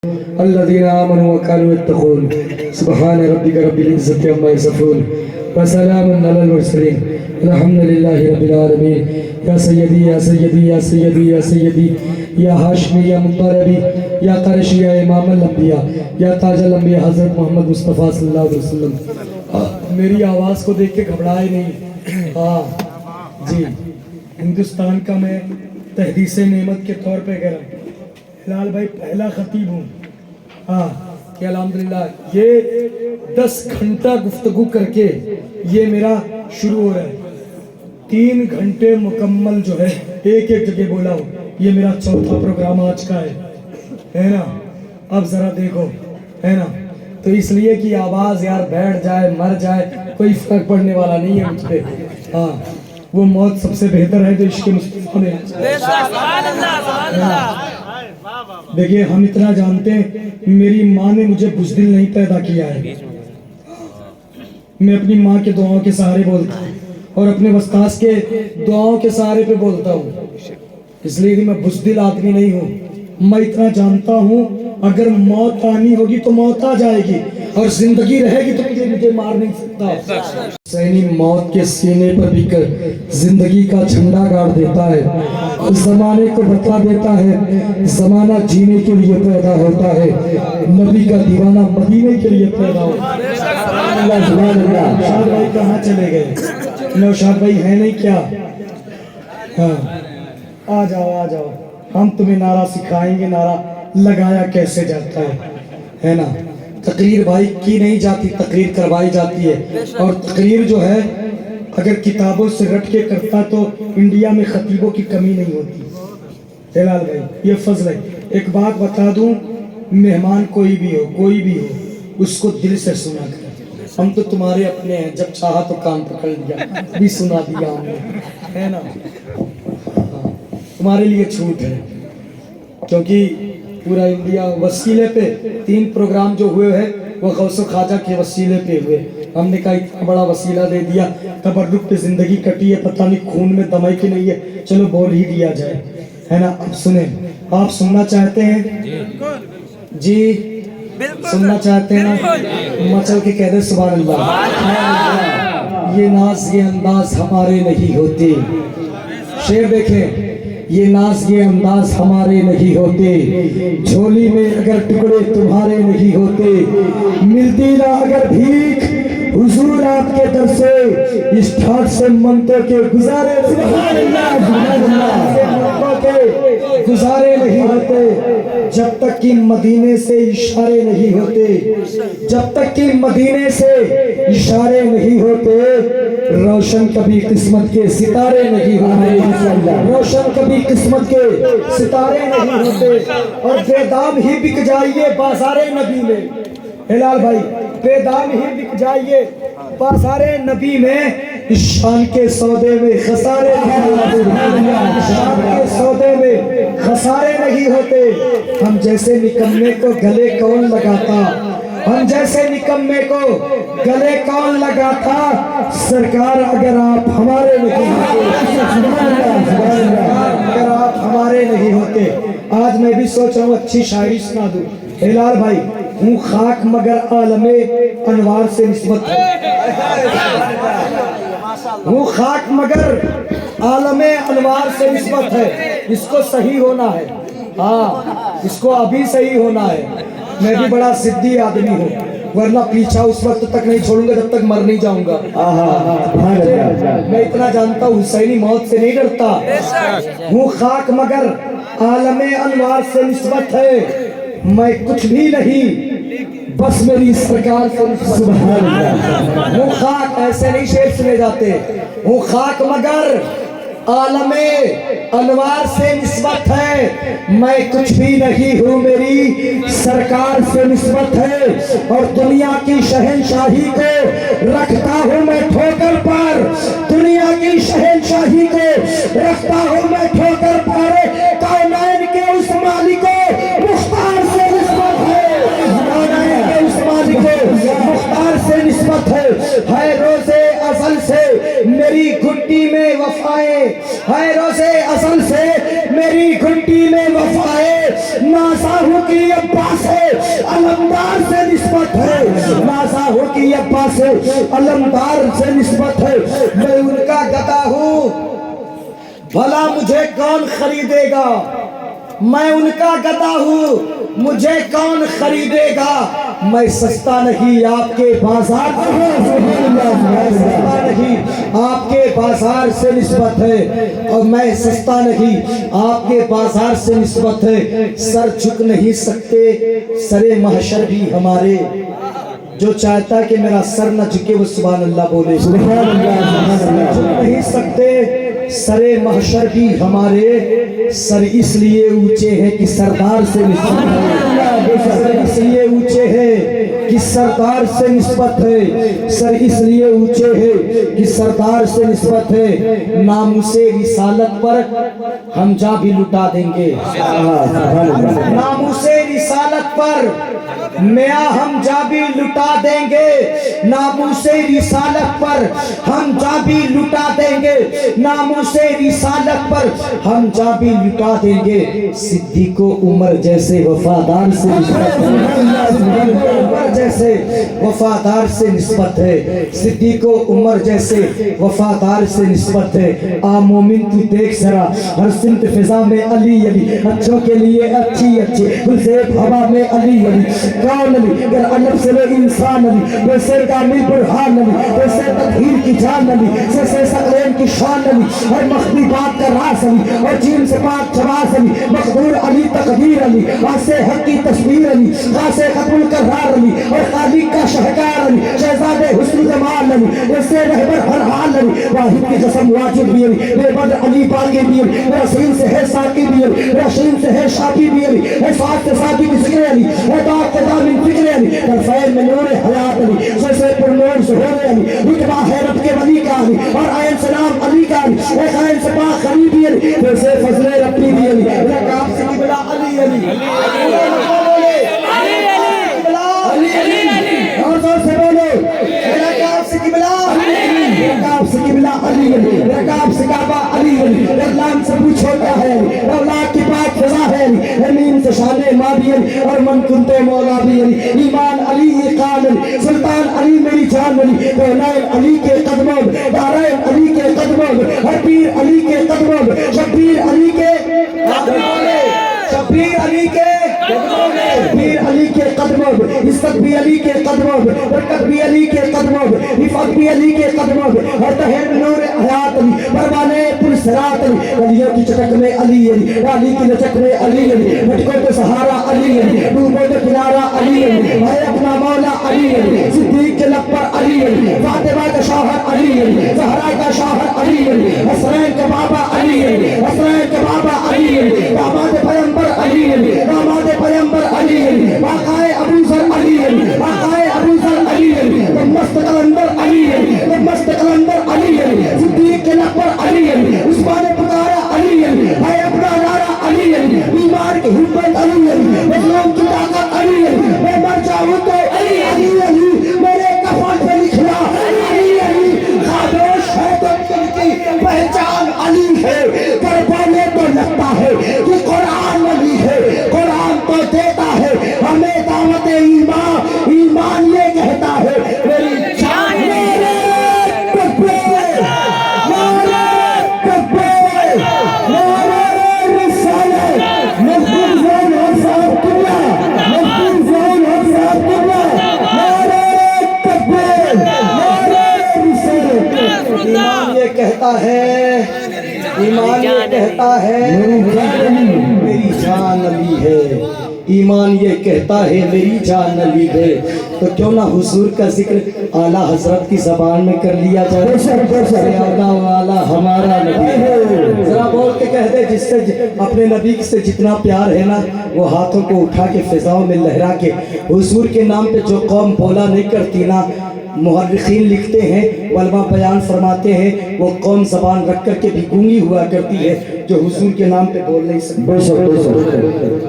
الذين آمنوا وكانوا يتقون سبحان ربك رب العزة عما يصفون وسلام على المرسلين الحمد لله رب العالمين يا سيدي يا سيدي يا سيدي يا سيدي یا ہاشمی یا مطربی یا قرشی یا امام الانبیاء یا تاج الانبیاء حضرت محمد مصطفیٰ صلی اللہ علیہ وسلم. میری آواز کو دیکھ کے گھبرائے نہیں. ہاں جی، ہندوستان کا میں تحدیث نعمت کے طور پہ کہہ رہا ہوں. ہلال بھائی پہلا خطیب ہوں. ہاں کہ الحمدللہ یہ 10 گھنٹہ گفتگو کر کے یہ میرا شروع ہو رہا ہے. 3 گھنٹے مکمل جو ہے ایک ایک جگہ بولا ہوں. یہ میرا چوتھا پروگرام آج کا ہے نا. اب ذرا دیکھو ہے نا، تو اس لیے کہ آواز یار بیٹھ جائے مر جائے کوئی فرق پڑنے والا نہیں ہے مجھ پہ. ہاں وہ موت سب سے بہتر ہے جو عشق مصطفیٰ میں. دیکھیے ہم اتنا جانتے ہیں میری ماں نے مجھے بزدل نہیں پیدا کیا ہے. میں اپنی ماں کے دعاؤں کے سہارے بولتا ہوں اور اپنے استاذ کے دعاؤں کے سہارے پہ بولتا ہوں. اس لیے کہ میں بزدل آدمی نہیں ہوں. میں اتنا جانتا ہوں اگر موت آنی ہوگی تو موت آ جائے گی اور زندگی رہے گی تو مجھے مار نہیں سکتا. حسینی موت کے سینے پر بھی کر زندگی کا جھنڈا گاڑ دیتا ہے. زمانے کو بتا دیتا ہے زمانہ جینے کے لیے پیدا ہوتا ہے. نبی کا دیوانہ مدینے کے لیے پیدا ہوتا ہے. نوشاد بھائی کہاں چلے گئے؟ نوشاد بھائی ہے نہیں کیا؟ ہاں آ جاؤ ہم تمہیں نعرہ سکھائیں گے نعرہ لگایا کیسے جاتا ہے نا. تقریر بھائی کی نہیں جاتی، تقریر کروائی جاتی ہے. اور تقریر جو ہے اگر کتابوں سے رٹ کے کرتا تو انڈیا میں خطیبوں کی کمی نہیں ہوتی. ہلال بھائی یہ فضل ہے. ایک بات بتا دوں، مہمان کوئی بھی ہو اس کو دل سے سنا کر. ہم تو تمہارے اپنے ہیں، جب چاہا تو کان پکڑ لیا بھی سنا دیا ہم نے، ہے نا. تمہارے لیے چھوٹ ہے کیونکہ پورا انڈیا وسیلے پہ 3 پروگرام جو ہوئے ہیں وہ غوث و خواجہ کے وسیلے پہ ہوئے. ہم نے کہا اتنا بڑا وسیلہ دے دیا، تبرک پہ زندگی کٹی ہے، پتہ نہیں خون میں دمائی کی نہیں ہے، چلو بول ہی دیا جائے، ہے نا. اب سنیں، آپ سننا چاہتے ہیں؟ جی سننا چاہتے ہیں نا؟ مچل کے کہہ دے سبحان اللہ. یہ ناز یہ انداز ہمارے نہیں ہوتے. شعر دیکھیں، یہ ناز یہ انداز ہمارے نہیں ہوتے. جھولی میں اگر ٹکڑے تمہارے نہیں ہوتے. ملتی نہ اگر بھیک حضور آپ کے در سے، اس ٹھاٹ سے منتوں کے گزارے سبحان اللہ منتوں کے گزارے نہیں ہوتے. جب تک کہ مدینے سے اشارے نہیں ہوتے، جب تک کہ مدینے سے اشارے نہیں ہوتے، روشن کبھی قسمت کے ستارے نہیں ہوتے. روشن کبھی قسمت کے ستارے نہیں ہوتے. اور بے دام ہی بک جائیے بازار نبی میں. ہلال بھائی بے دام ہی بک جائیے بازار نبی میں، شان کے سودے میں خسارے نہیں ہوتے. شان کے سودے میں خسارے نہیں ہوتے. ہم جیسے نکمے کو گلے کون لگاتا، ہم جیسے نکمے کو گلے کون لگاتا. سرکار اگر آپ ہمارے نہیں ہوتے، اگر آپ ہمارے نہیں ہوتے. آج میں بھی سوچ رہا ہوں اچھی شاعری سنا دوں. ہلال بھائی ہوں خاک مگر عالم انوار سے نسبت ہے. ہوں خاک مگر عالم انوار سے نسبت ہے. اس کو صحیح ہونا ہے، ہاں اس کو ابھی صحیح ہونا ہے. میں بھی بڑا ضدی آدمی ہوں، ورنہ پیچھا اس وقت تک نہیں چھوڑوں گا جب تک مر نہیں جاؤں گا. میں اتنا جانتا ہوں حسینی موت سے نہیں ڈرتا. ہوں خاک مگر عالم انوار سے نسبت ہے. میں کچھ بھی نہیں بس میری سرکار سے سبحان اللہ. ہوں خاک ایسے نہیں شعر سنے جاتے. ہوں خاک مگر عالم انوار سے نسبت ہے. میں کچھ بھی نہیں ہوں میری سرکار سے نسبت ہے. اور دنیا کی شہنشاہی کو رکھتا ہوں میں ٹھوکر پر. دنیا کی شہنشاہی کو رکھتا ہوں میں ٹھوکر پر. کائنات کے اس مالک کو مختار سے نسبت ہے. کائنات کے اس مالک کو مختار سے نسبت ہے. روزے ازل سے میری گھٹی میں وفائے، ہے روزے ازل سے میری گھٹی میں وفائے. نازا ہوں کی عباس से अलमदार से निस्बत है, मैं उनका गदा हूँ, भला मुझे कौन खरीदेगा। मैं उनका गदा हूँ, मुझे कौन खरीदेगा। मैं सस्ता नहीं आपके बाजार सस्ता नहीं आपके बाजार से निस्बत है, और मैं सस्ता नहीं आपके बाजार से निस्बत है। सर झुक नहीं सकते सरे महशर भी हमारे, जो चाहता कि मेरा सर न झुके वो सुभान अल्लाह बोले। सुभान अल्लाह। झुक नहीं सकते सरे महशर भी हमारे, सर इसलिए ऊंचे हैं कि सरदार से निस्बत है। सर इसलिए ऊंचे हैं कि सरदार से निस्बत है, सर इसलिए ऊंचे हैं कि सरदार से निस्बत है। नामुसे रिसालत पर हम जा भी लुटा देंगे, नामुसे रिसालत पर मैं हम जा भी लुटा देंगे, नामुसे रिसालत पर हम जा भी लुटा देंगे, नामुसे रिसालत पर हम जा भी लुटा देंगे। सिद्दीको उमर जैसे वफादार से उमर जैसे वफादार से निस्बत है, सिद्दीको उमर जैसे वफादार से निस्बत है। आ मोमिन तू देख जरा हर सिमत फिजा में अली अली, अच्छों के लिए अच्छी अच्छी गुलज़ेब हवा में अली अली। कौन अली अगर अलब से वो इंसान अली, वैसे कामिल बुरहान अली, वैसे तकदीर की जान अली, जैसे सकलैन की शान अली, हर मख्फी बात का रास अली, और जीन से पाक शबास अली, मखदूर अली तकदीर अली, आसे हक की तस्वीर अली, खासे खतुल करार अली, और खालिक का शहकार अली, शहजादे हुस्न जमाल अली, वैसे रहबर हर हाल अली, वाहिद की कसम वाजिब भी अली, बेबद्र अली बागी भी अली, रसीन से है साकी भी अली, रशीन से है शाकी भी अली, है साथ से साकी भी जिक्र अली, है दाग के दामिन फिक्र अली, तरफैन में नूर हयात अली, जैसे पर नूर ज़ुहूर अली, रुतबा है रब के वली का अली, और आयन सलाम अली का अली, एक आयन से पाक खरीदी अली, वैसे फजले रब्बी भी अली, रकाब से किबला अली अली और जोर से बोलो रकाब से किबला रकाब से किबला अली अली, रकाब से काबा अली अली, रज़लान से पूछो क्या है अली, रौलाक की पाक फिजा है अली, अमीन से शाने माँ भी अली, और मन कुंते मौला भी अली, ईमान अली इकान अली, सुल्तान अली मेरी जान अली, कौनैन अली के कदमों में, दारैन अली के कदमों में, हर पीर अली के कदमों में, शब्बीर अली के कदमों में, शब्बीर अली के कदमों में, पीर अली के कदमों में, इज्जत भी अली के कदमों में, बरकत भी अली के कदमों में, रिफत भी अली के कदमों में, हर तहर नूर हयात अली, परवाने पुरसरात अली, गलियों की चटक में अली अली, रानी की लचक में अली अली, भटकों के सहारा अली अली, डूबों के किनारा अली अली, है अपना मौला अली अली, सिद्दीक के लब पर अली अली, फातिमा का शौहर अली अली, ज़हरा का शौहर अली अली, हसनैन के बाबा अली अली, हसनैन के बाबा अली अली, दामाद पैगंबर अली अली, दामाद पैगंबर अली अली, आकाए अबू ज़र अली अली, आकाए अबू ज़र अली अली, मस्त कलंदर अली अली, मस्त कलंदर अली अली, सिद्दीक के लब पर अली अली, उस्मान पुकारा अली अली, है अपना नारा अली अली, बीमार की हिम्मत अली अली, मजलूम की ताकत अली अली, मैं मर जाऊं तो अली अली अली, मेरे कफन पे लिखना अली अली, खामोश है तो इनकी पहचान अली है, कर पाने तो लगता है कि कुरान अली है, कुरान तो देता है हमें दावत ईमान, ईमान ये कहता है मेरी जान मेरे तकबीर, मेरे तकबीर, मेरे रिसालत, मजबूर ज़ोन और साहब किबला, मजबूर ज़ोन और साहब किबला, मेरे तकबीर, मेरे रिसालत। ईमान ये कहता है, ईमान ये कहता है मेरी जान अली है, ईमान ये कहता है मेरी जान अली है। तो क्यों ना हुजूर का जिक्र आला हजरत की ज़बान में कर लिया जाए। आला हमारा नबी है, जरा बोल के कह दे जिससे अपने नबी से जितना प्यार है ना, वो हाथों को उठा के फिजाओं में लहरा के हुजूर के नाम पे जो कौम बोला नहीं करती ना, मुहर्रिखीन लिखते हैं, वलमा बयान फरमाते हैं, वो कौम ज़बान रख कर के भी गूंगी हुआ करती है जो हुजूर के नाम पे बोल नहीं सकती,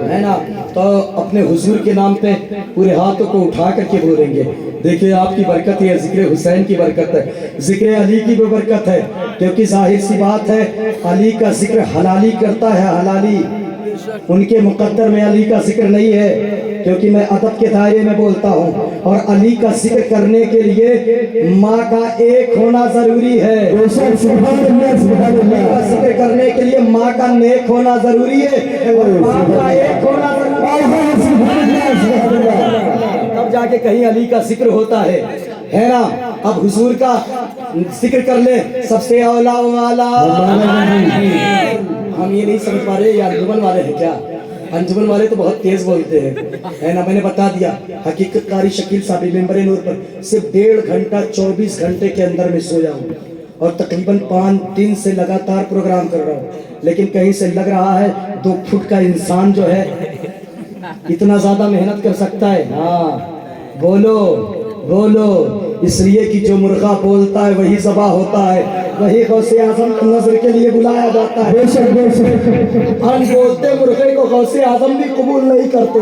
है ना। तो अपने हुजूर के नाम पे पूरे हाथों को उठा करके बोलेंगे। देखिए आपकी बरकत है, जिक्र हुसैन की बरकत है, जिक्र अली की भी बरकत है, क्योंकि जाहिर सी बात है अली का जिक्र हलाली करता है, हलाली, उनके मुकद्दर में अली का जिक्र नहीं है। क्योंकि मैं अदब के दायरे में बोलता हूँ और अली का जिक्र करने के लिए माँ का एक होना जरूरी है। अली का जिक्र करने के लिए माँ का नेक होना जरूरी है और माँ का एक होना तब जाके कहीं अली का जिक्र होता है ना। अब हुजूर का जिक्र कर ले, सबसे औला वाला। हम ये नहीं समझ पा रहे ये अंजुमन वाले हैं क्या? अंजुमन वाले तो बहुत तेज बोलते हैं, है ना। मैंने बता दिया हकीकत कारी शकील साहब मेंबर नूर पर सिर्फ 1.5 घंटा 24 घंटे के अंदर में सोया हूँ और तकरीबन 5 दिन से लगातार प्रोग्राम कर रहा हूँ, लेकिन कहीं से लग रहा है 2 फुट का इंसान जो है इतना ज्यादा मेहनत कर सकता है। हाँ बोलो बोलो, इसलिए कि जो मुर्गा बोलता है वही ज़बा होता है, वही गौसे आजम की नजर के लिए बुलाया जाता है। हम बोलते मुर्गे को गौसे आजम भी कबूल नहीं करते,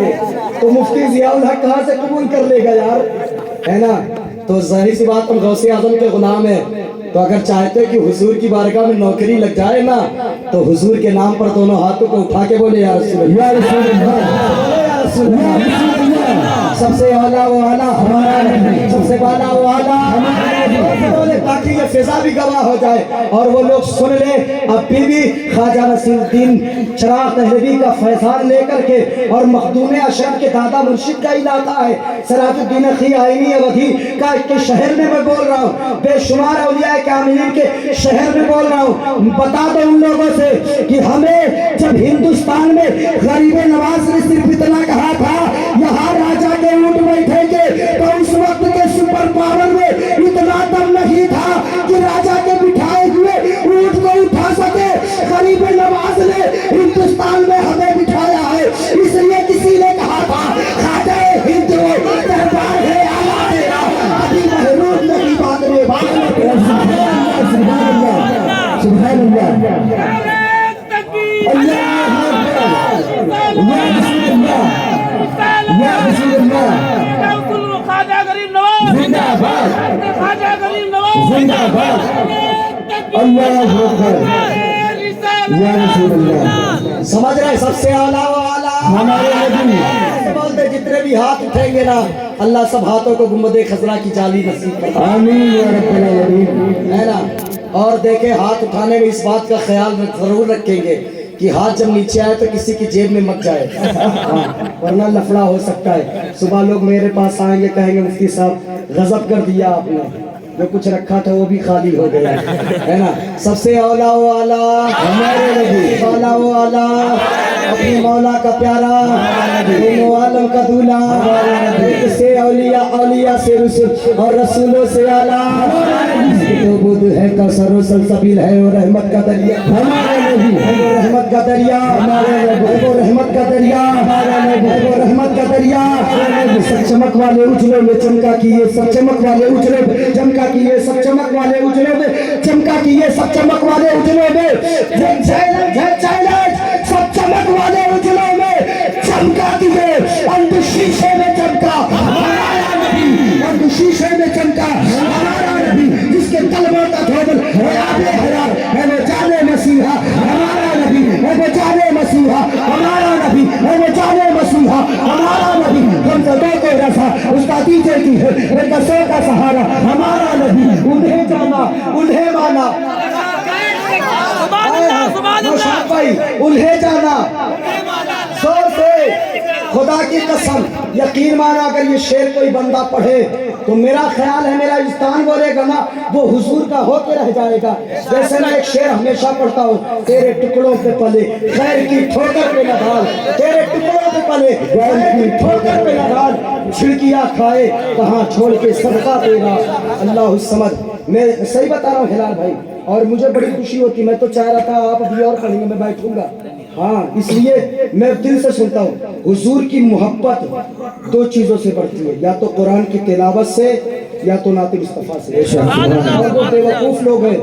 तो मुफ्ती जियाउल हक कहाँ से कबूल कर लेगा यार, है ना। तो जाहिर सी बात हम गौसे आजम के गुलाम हैं, तो अगर चाहते कि हुजूर की बारगाह में नौकरी लग जाए ना, तो हुजूर के नाम पर दोनों हाथों को उठा के बोले या रसूल सबसे आला वो आला हमारा नबी, सबसे वाला वो आला हमारा बोले, ताकि ये फिजा भी गवाह हो जाए और वो लोग सुन ले। अब भी ख्वाजा नसीरुद्दीन चिराग तहरीरी का फैजान लेकर के और मखदूम अशरफ के दादा मुर्शिद का इलाका है, सिराजुद्दीन अखी आईनी अवधी का के शहर में मैं बोल रहा हूँ, बेशुमार औलिया कामिलीन के शहर में बोल रहा हूँ। बता दो उन लोगों से कि हमें जब हिंदुस्तान में गरीब नवाज ने सिर्फ इतना कहा था यहाँ राजा के ऊँट बैठेंगे, तो उस वक्त के सुपर पावर में इतना दम नहीं था कि राजा के बिठाए हुए ऊँट को उठा सके। गरीब नवाज ने हिंदुस्तान में हमें बिठाया है, इसलिए किसी ने कहा था खाजा हिंद दरबार है आला तेरा, अभी महरूम नहीं बात रे सुभान ख्वाजा गरीब नवाज जिंदाबाद, ख्वाजा गरीब नवाज जिंदाबाद, अल्लाह अकबर या रसूल अल्लाह। समझ रहे, सबसे आला वो आला हमारे नबी बोलते जितने भी हाथ उठेंगे ना, अल्लाह सब हाथों को गुंबदे खजरा की जाली नसीब करे, आमीन या रब्बल आलमीन, है ना। और देखे हाथ उठाने में इस बात का ख्याल जरूर रखेंगे कि हाथ जब नीचे आए तो किसी की जेब में मत जाए, हाँ, वरना लफड़ा हो सकता है। सुबह लोग मेरे पास आएंगे, कहेंगे मुफ्ती साहब गजब कर दिया आपने, जो कुछ रखा था वो भी खाली हो गया, है ना। सबसे औला वो आला हमारे नबी, औला वो आला अपने मौला का प्यारा, दोनों आलम का दूल्हा, से औलिया औलिया से रसूल और रसूलों से आला, तो बुद्ध है कौसर सलसबील है और रहमत का दरिया हमारे नबी, रहमत का दरिया हमारे नबी, वो रहमत का दरिया हमारे नबी, वो रहमत का दरिया। सब चमक वाले उजले में चमका किए, सब चमक वाले उजले में चमका किए, सब चमक वाले उजले में चमका किए, सब चमक वाले उजले में सब चमक वाले उजले में चमका दिए, अंध शीशे में चमका हमारा नबी, अंध शीशे में चमका हमारा नबी, जिसके कलमा का धोबल है वो जाने मसीहा हमारा नबी, है वो जाने मसीहा हमारा नबी, है वो जाने मसीहा हमारा नबी। हम सदों को रसा उसका दीजे की है रसों का सहारा हमारा नबी, उन्हें जाना उन्हें माना, भाई उन्हें जाना जोर से खुदा की कसम यकीन माना। अगर ये शेर कोई बंदा पढ़े तो मेरा ख्याल है मेरा इंसान बोलेगा ना वो हुजूर का होके रह जाएगा। जैसे मैं एक शेर हमेशा पढ़ता हूँ, तेरे टुकड़ों पे पले खैर की ठोकर पे न डाल, तेरे टुकड़ों पे पले खैर की ठोकर पे न डाल, झिड़कियाँ खाए कहाँ छोड़ के सदका देगा अल्लाह समझ। मैं सही बता रहा हूँ हिलाल भाई, और मुझे बड़ी खुशी होती, मैं तो चाह रहा था आप अभी और पढ़ेंगे मैं बैठूंगा, हाँ, इसलिए मैं दिल से सुनता हूँ। हुजूर की मोहब्बत 2 चीजों से बढ़ती है, या तो कुरान की तिलावत से या तो नात मुस्तफा से। और वो बेवकूफ लोग हैं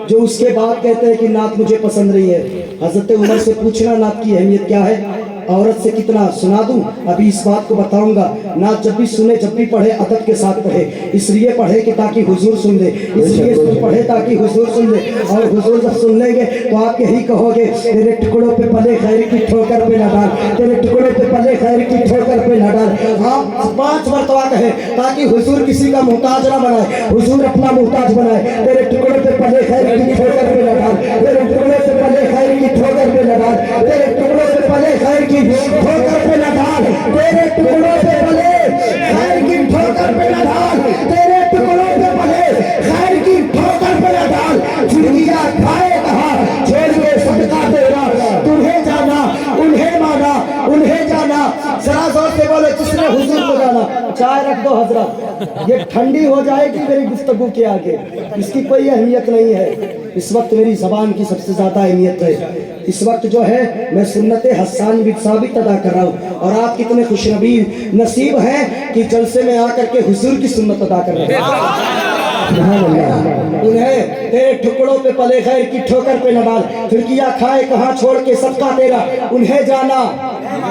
जो उसके बाद कहते हैं कि नात मुझे पसंद नहीं है। हजरत उमर से पूछना नात की अहमियत क्या है, औरत से कितना सुना दूं, अभी इस बात को बताऊंगा। नात जब भी सुने जब भी पढ़े अदब के साथ पढ़े, इसलिए पढ़े कि ताकि हुजूर सुन ले, इसलिए पढ़े ताकि हुजूर सुन ले, और हुजूर जब सुन लेंगे तो आप यही कहोगे तेरे टुकड़ों पे पले खैर की ठोकर पे न डाल, तेरे टुकड़ों पे पले खैर की ठोकर पे न डाल। आप 5 मरतबा कहे ताकि हुजूर किसी का मोहताज ना बनाए, हुजूर अपना मोहताज बनाए। तेरे टुकड़े पे पले खैर की ठोकर पे लगा, तेरे टुकड़े पे पले खैर की ठोकर पे लगा, तेरे टुकड़ों पे पले खैर की ठोकर पे लगा, तेरे टुकड़ों पे पले खैर की ठोकर पे लगा, तेरे टुकड़ों पे पले खैर की ठोकर पे लगा। झुर्रियां खाए कहा छोड़ के सदका तेरा, तुम्हें जाना उन्हें माना, उन्हें जाना। जरा जोर से बोले किसने हुजूर को जाना। चाय रख दो हजरत, ये ठंडी हो जाएगी मेरी गुफ्तगू के आगे, इसकी कोई अहमियत नहीं है। इस वक्त मेरी जबान की सबसे ज्यादा अहमियत है। इस वक्त जो है मैं सुन्नत हसन बिन साबित अदा कर रहा हूँ और आप कितने खुशनबी नसीब हैं कि जलसे में आकर के हुजूर की सुन्नत अदा कर रहे हैं। उन्हें तेरे टुकड़ों पे पले खैर की ठोकर पे न डाल, खिड़कियां खाए कहाँ छोड़ के सबका तेरा, उन्हें जाना।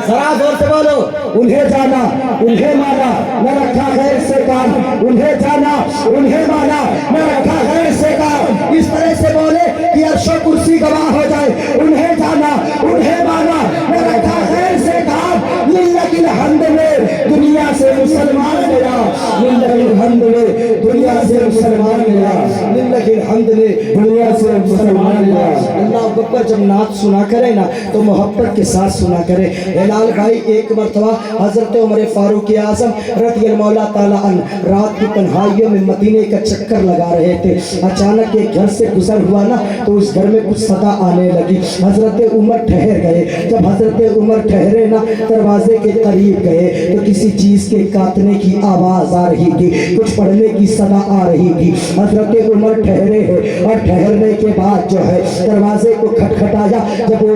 जरा जोर से बोलो, उन्हें जाना उन्हें माना, न रखा खैर से काम, उन्हें जाना उन्हें माना, न रखा खैर से काम। इस तरह से बोले कि अर्शो कुर्सी गवाह हो जाए, उन्हें जाना उन्हें माना, न रखा खैर से काम। लिल्लाहिल हम्द में दुनिया से मुसलमान गया, लिल्लाहिल हम्द में दुनिया से मुसलमान गया, लिल्लाहिल हम्द में दुनिया से मुसलमान गया। अल्लाह अकबर जब नात सुना करे ना तो मोहब्बत के साथ सुना करे। हिलाल भाई एक मरतबा हजरत उमर फारूक आज़म रज़ियल्लाहु ताला अन्हु रात की तन्हाइयों में मदीने का चक्कर लगा रहे थे। अचानक एक घर से गुजर हुआ ना तो उस घर में कुछ सदा आने लगी। हजरत उमर ठहर गए। जब हजरत उमर ठहरे ना दरवाजे के करीब गए तो किसी चीज के काटने की आवाज आ रही थी, कुछ पढ़ने की सदा आ रही थी। हजरत उमर ठहरे हैं और ठहरने के बाद जो है दरवाजे को खटखटाया। जब वो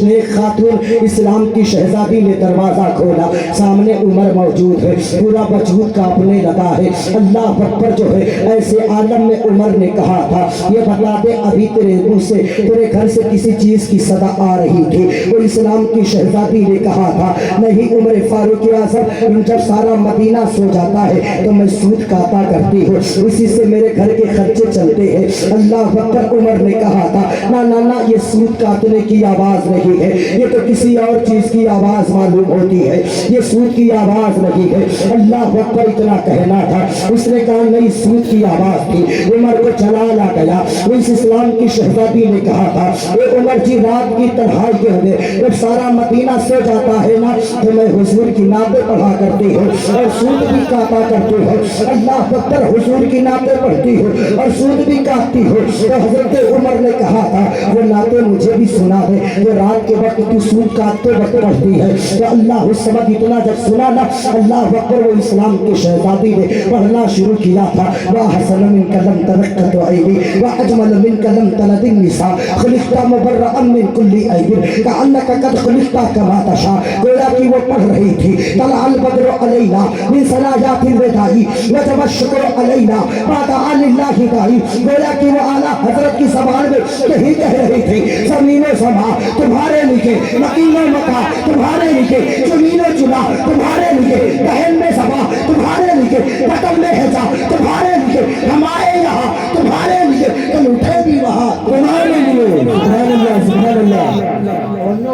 नेक खातून इस्लाम की शहजादी ने दरवाजा खोला, सामने उमर मौजूद है, पूरा वजूद कांपने लगा है। अल्लाह अकबर जो है ऐसे आलम में उमर ने कहा था ये बता दे अभी तेरे मुंह से तेरे घर से किसी चीज की सदा आ रही थी। वो इस्लाम की शहजादी ने कहा था नहीं उमर फारूक आज़म, जब सारा मदीना सो जाता है तो मैं सूद काटा करती हूँ, उसी से मेरे घर के खर्चे चलते हैं। अल्लाह अकबर। उमर ने कहा था ना ना ना ये सूद काटने की आवाज नहीं है, ये तो किसी और चीज की आवाज मालूम होती है, ये सूद की आवाज नहीं है। अल्लाह अकबर इतना कहना था, उसने कहा नहीं सूद की आवाज थी। उमर को चला ला गया। इस इस्लाम की शहजादी ने कहा था ए उमर जी रात की तन्हाई में जब सारा मदीना सो जाता है ना तो मैं हुजूर की नाते पढ़ा करती हूँ और सूद भी काटा करती हूँ। अल्लाह अकबर। हुजूर की नाते पढ़ती हूँ और सूद भी काटती हूँ। तो हजरत उमर ने कहा था वो नाते मुझे भी सुना है, जो रात के वक्त तू सूद काटते वक्त पढ़ती है। तो अल्लाह उस समय इतना जब सुना ना अल्लाह अकबर वो इस्लाम की शहजादी ने पढ़ना शुरू किया था वाह हसन मिन कलम तरक्कत ऐबी व अजमल मिन कलम तलदिन निसा खलिफ्ता मुबर्रअन मिन कुल्ली ऐबिन कअन्नका कद खलिफ्ता कमा तशा। गोया कि वो पढ़ रही थी तलअल बद्र अलैना मिन सलाजातिल वदाई व जब शुक्र अलैना बाद अलिल्लाहि दाई। गोया कि वो आला हजरत की ज़बान में यही कह रही थी ज़मीनो समा तुम्हारे नीचे, मकीनो मका तुम्हारे नीचे, जमीनो चुना तुम्हारे नीचे, बहन में सभा तुम्हारे नीचे, बटन में हैजा तुम्हारे नीचे, हमारे यहाँ तुम्हारे नीचे, कल उठे भी वहाँ तुम्हारे लिए।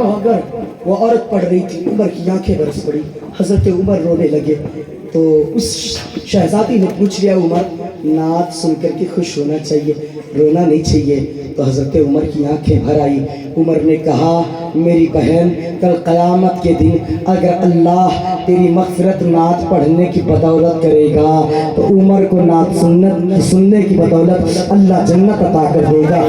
अगर वो औरत पढ़ रही थी उमर की आंखें बरस पड़ी। हजरत उमर रोने लगे तो उस शहजादी ने पूछ लिया उमर नात सुन करके खुश होना चाहिए, रोना नहीं चाहिए। तो हजरत उमर की आंखें भर आई। उमर ने कहा मेरी बहन कल क़यामत के दिन अगर अल्लाह तेरी मग़फ़िरत नात पढ़ने की बदौलत करेगा तो उमर को नात सुनने की बदौलत अल्लाह जन्नत अता कर देगा।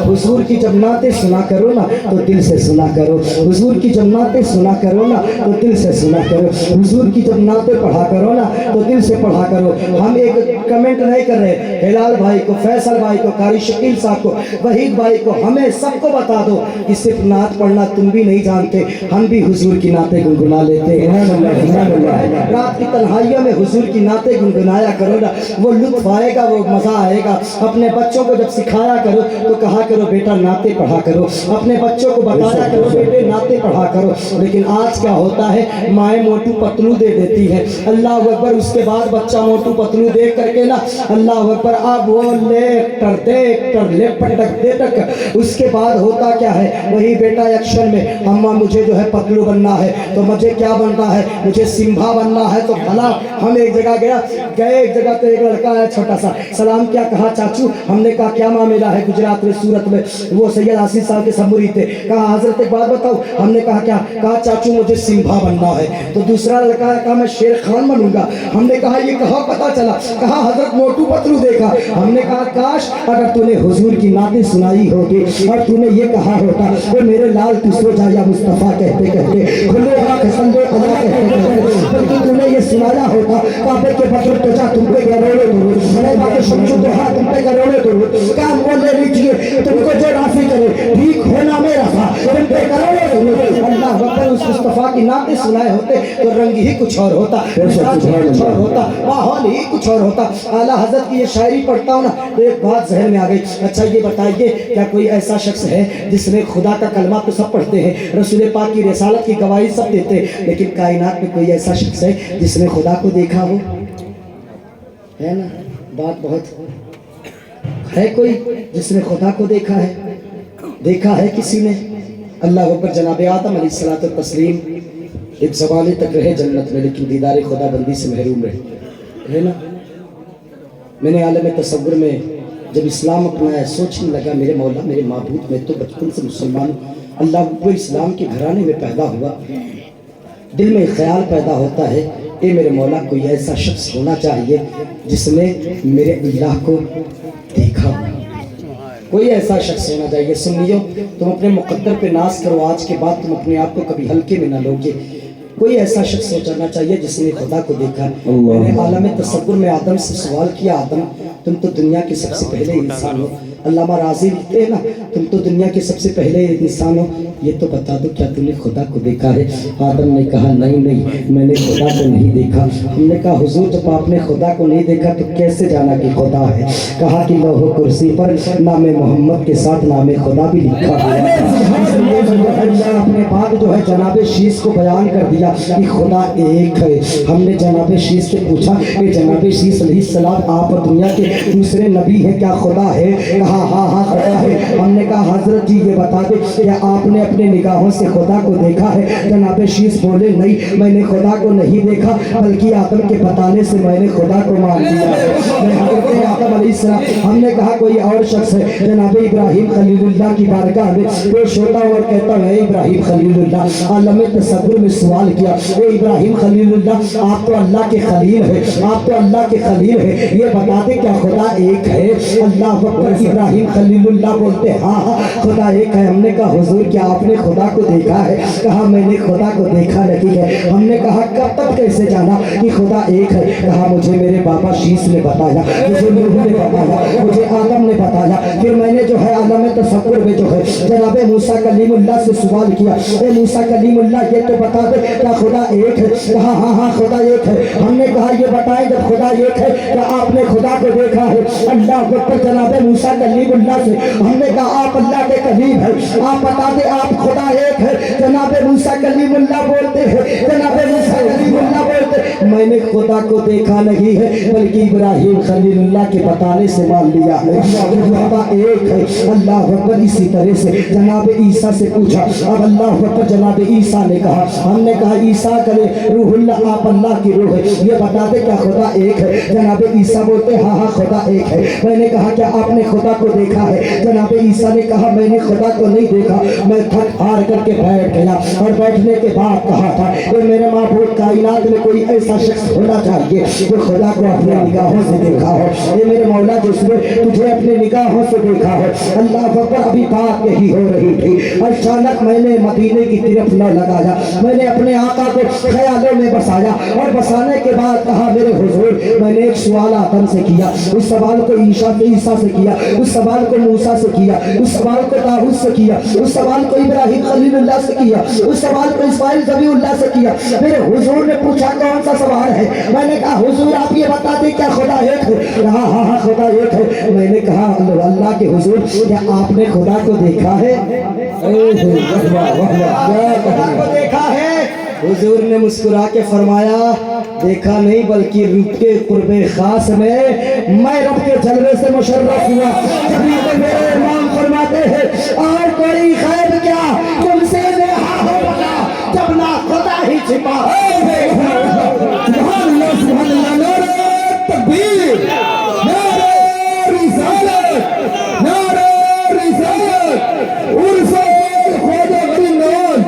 हुजूर की जब नातें सुना करो ना तो दिल से सुना करो, हुजूर की जब नातें सुना करो ना तो दिल से सुना करो, हुजूर की जब नातें पढ़ा करो ना तो दिल से पढ़ा करो। हम एक कमेंट नहीं कर रहे, हिलाल भाई को, फैसल भाई को, कारी शकील साहब को, वहीद भाई को, हमें सबको बता दो कि सिर्फ नात पढ़ना तुम भी नहीं जानते, हम भी हुजूर की नातें गुनगुना लेते हैं। रात की तन्हाइयों में हुजूर की नातें गुनगुनाया करो ना, वो लुत्फ आएगा, वो मज़ा आएगा। अपने बच्चों को जब सिखाया करो तो कहा करो बेटा नाते पढ़ा करो, अपने बच्चों को बताया करो बेटे नाते पढ़ा करो। लेकिन आज क्या होता है माएँ मोटू पतलू दे देती है, अल्लाह अकबर। उसके बाद बच्चा मोटू पतलू देख करके ना अल्लाह अकबर अब वो लेटर देटर लेपटक देटक। उसके बाद होता क्या है, वही बेटा एक्शन में, अम्मा मुझे जो है पतलू बनना है, तो मुझे क्या बनना है, मुझे सिम्भा बनना है। तो भला हम एक जगह गए, एक जगह तो एक लड़का है छोटा सा, सलाम क्या कहा चाचू, हमने कहा क्या मामला है, गुजरात में सूरत में वो सैयद आसिफ साहब के समूरी थे, कहा हजरत एक बात बताओ, हमने कहा क्या, कहा चाचू मुझे सिम्भा बनना है। तो दूसरा लड़का है, कहा मैं शेर खान बनूंगा। हमने कहा ये कहाँ पता चला, कहा हजरत मोटू पतलू देखा। हमने कहा काश अगर तूने हुजूर की नातें सुनाई होगी और तूने ये कहा होता, वो मेरे लाल तू सो जा या मुस्तफा कहते कहते, खुले आँख संदो खुदा कहते कहते, बल्कि तूने ये सुनाया होता, काबे के बदल तो जा तुम पे करोड़े दूर, बड़े बातें समझो तो हाँ तुम पे करोड़े दूर, काम वो ले लीजिए तुमको जो राफी करे, ठीक होना मेरा था तुम पे करोड़े दूर। अल्लाह वक्र उस मुस्तफा की नातें सुनाए होते तो रंग ही कुछ और होता, कुछ और होता, माहौल ही कुछ और होता। आला हजरत की ये शायरी पढ़ता हूँ ना तो एक बात जहन में आ गई, अच्छा ये बताइए क्या कोई ऐसा शख्स है जिसने खुदा का कलमा तो सब पढ़ते हैं, रसूल पाक की रिसालत की गवाही सब देते हैं, लेकिन कायनात में कोई ऐसा शख्स है जिसने खुदा को देखा हो? है ना, बात बहुत है, कोई जिसने खुदा को देखा है? देखा है किसी ने? अल्लाह अकबर। जनाब आदम अलैहिस्सलातु तस्लीम एक ज़माने तक रहे जन्नत में, लेकिन दीदार खुदा बंदी से महरूम रहे, है ना। मैंने आलम तसव्वुर में जब इस्लाम अपनाया सोचने लगा, मेरे मौला मेरे माबूद, मैं तो बचपन से मुसलमान हूँ, अल्लाह वो इस्लाम के घराने में पैदा हुआ, दिल में ख्याल पैदा होता है, ये मेरे मौला कोई ऐसा शख्स होना चाहिए जिसने मेरे अल्लाह को देखा, कोई ऐसा शख्स होना चाहिए। सुन लियो, तुम अपने मुकद्दर पे नाज करो, आज के बाद तुम अपने आप को कभी हल्के में ना लोगे। कोई ऐसा शख्स सोचना चाहिए जिसने खुदा को देखा। मैंने आलम तसव्वुर में आदम से सवाल किया, आदम तुम तो दुनिया के सबसे पहले इंसान हो, अल्लामा राजी लिखते हैं ना, तुम तो दुनिया के सबसे पहले इंसान हो, ये तो बता दो क्या तूने खुदा को देखा है? आदम ने कहा नहीं नहीं, मैंने खुदा को नहीं देखा। हमने कहा हुजूर जब आपने खुदा को नहीं देखा तो कैसे जाना कि खुदा है? कहा कि लौह कुर्सी पर नाम मोहम्मद के साथ नाम खुदा भी लिखा है। अपने बाद जो है जनाब शीश को बयान कर दिया कि खुदा एक है। हमने जनाब शीश से पूछा कि जनाब शीश अलैहिस्सलाम आप दुनिया के दूसरे नबी हैं, क्या खुदा है? कहा हाँ हाँ खुदा है। हमने कहा हजरत जी ये बता दे क्या आपने अपने निगाहों से खुदा को देखा है? जनाब शीश बोले नहीं, मैंने खुदा को नहीं देखा, बल्कि आदम के बताने से मैंने खुदा को मान लिया है। आदम अलैहिस्सलाम। हमने कहा कोई और शख्स है? जनाब इब्राहिम खलीलुल्लाह की बारगाह में पेश होता और कहता है इब्राहिम खलीलुल्लाह, आलम तसव्वुर में सवाल किया, ए इब्राहिम खलीलुल्लाह आप तो अल्लाह के खलील है, आप तो अल्लाह के खलील है, ये बता दे क्या खुदा एक है? अल्लाह अकबर। इब्राहिम खलीलुल्लाह बोलते हाँ हाँ खुदा एक है। हमने कहा हुजूर क्या आपने खुदा को देखा है? कहा मैंने खुदा को देखा नहीं है। हमने कहा कब तक कैसे जाना कि खुदा एक है? कहा मुझे मेरे बाबा शीश ने बताया, मुझे नूह ने बताया, मुझे आदम ने बताया, फिर मैंने जो है आलम तसव्वुर में जो है जनाब मूसा कलीमुल्लाह से सवाल किया, ए मूसा कलीमुल्लाह ये तो बता दे क्या खुदा एक है? कहा हाँ हाँ खुदा एक है। हमने कहा ये बताएं जब खुदा एक है क्या आपने खुदा को देखा है? अल्लाह अकबर। जनाब मूसा कलीमुल्लाह से हमने कहा आप अल्लाह के कलीम है, आप बता दे आप खुदा एक है। जनाब मूसा कलीमुल्लाह बोलते हैं, जनाब मूसा कलीमुल्लाह बोलते मैंने खुदा को देखा नहीं है, बल्कि इब्राहिम खलीलुल्लाह के बताने से मान लिया है खुदा एक है। अल्लाह अकबर। इसी तरह से जनाब ईसा से पूछा, अब अल्लाह अकबर जनाब ईसा ने कहा, हमने कहा ईसा करे रूहुल्लाह आप अल्लाह की रूह है, ये बता दे क्या खुदा एक है? जनाब ईसा बोलते हाँ हाँ खुदा एक है। मैंने कहा क्या आपने खुदा को देखा है? जनाब ईसा ने कहा मैंने खुदा को नहीं देखा, मैं थक हार करके बैठ गया और बैठने के बाद कहा था कि मेरे माबूद कायनात में कोई ऐसा शख्स होना चाहिए जो खुदा को अपने निगाहों से देखा हो। ये मेरे मौला जिसने तुझे अपने निगाहों से देखा हो। अल्लाह अकबर। अभी बात यही हो रही थी, अचानक मैंने मदीने की तरफ न लगाया, मैंने अपने आका को ख्यालों में बसाया और बसाने के बाद कहा मेरे हुजूर मैंने एक सवाल आदम से किया, उस सवाल को ईसा से किया, उस सवाल को मूसा से किया, उस सवाल को दाऊद से किया, उस सवाल को इब्राहिम खलीलुल्लाह से किया, उस सवाल को इस्माइल ज़बीहुल्लाह से किया। मेरे हुजूर ने पूछा कौन सा सवाल है? मैंने कहा हुजूर आप ये बता दें क्या खुदा एक है? हाँ हाँ हाँ खुदा एक है। मैंने कहा अल्लाह के हुजूर क्या आपने खुदा को देखा है? खुदा को देखा है? हुजूर ने मुस्कुरा के फरमाया देखा नहीं बल्कि रूप के कुर्बे खास में मैं रब के जलवे से मुशर्रफ हुआ। तभी तो मेरे इमाम फरमाते हैं और कोई खैर क्या तुमसे नेहा हो बना जब ना खुदा ही छिपा। सुभान अल्लाह, सुभान अल्लाह, नारे तकबीर, नारे रिसालत, नारे रिसालत, उर्से ख्वाजा गरीब नवाज,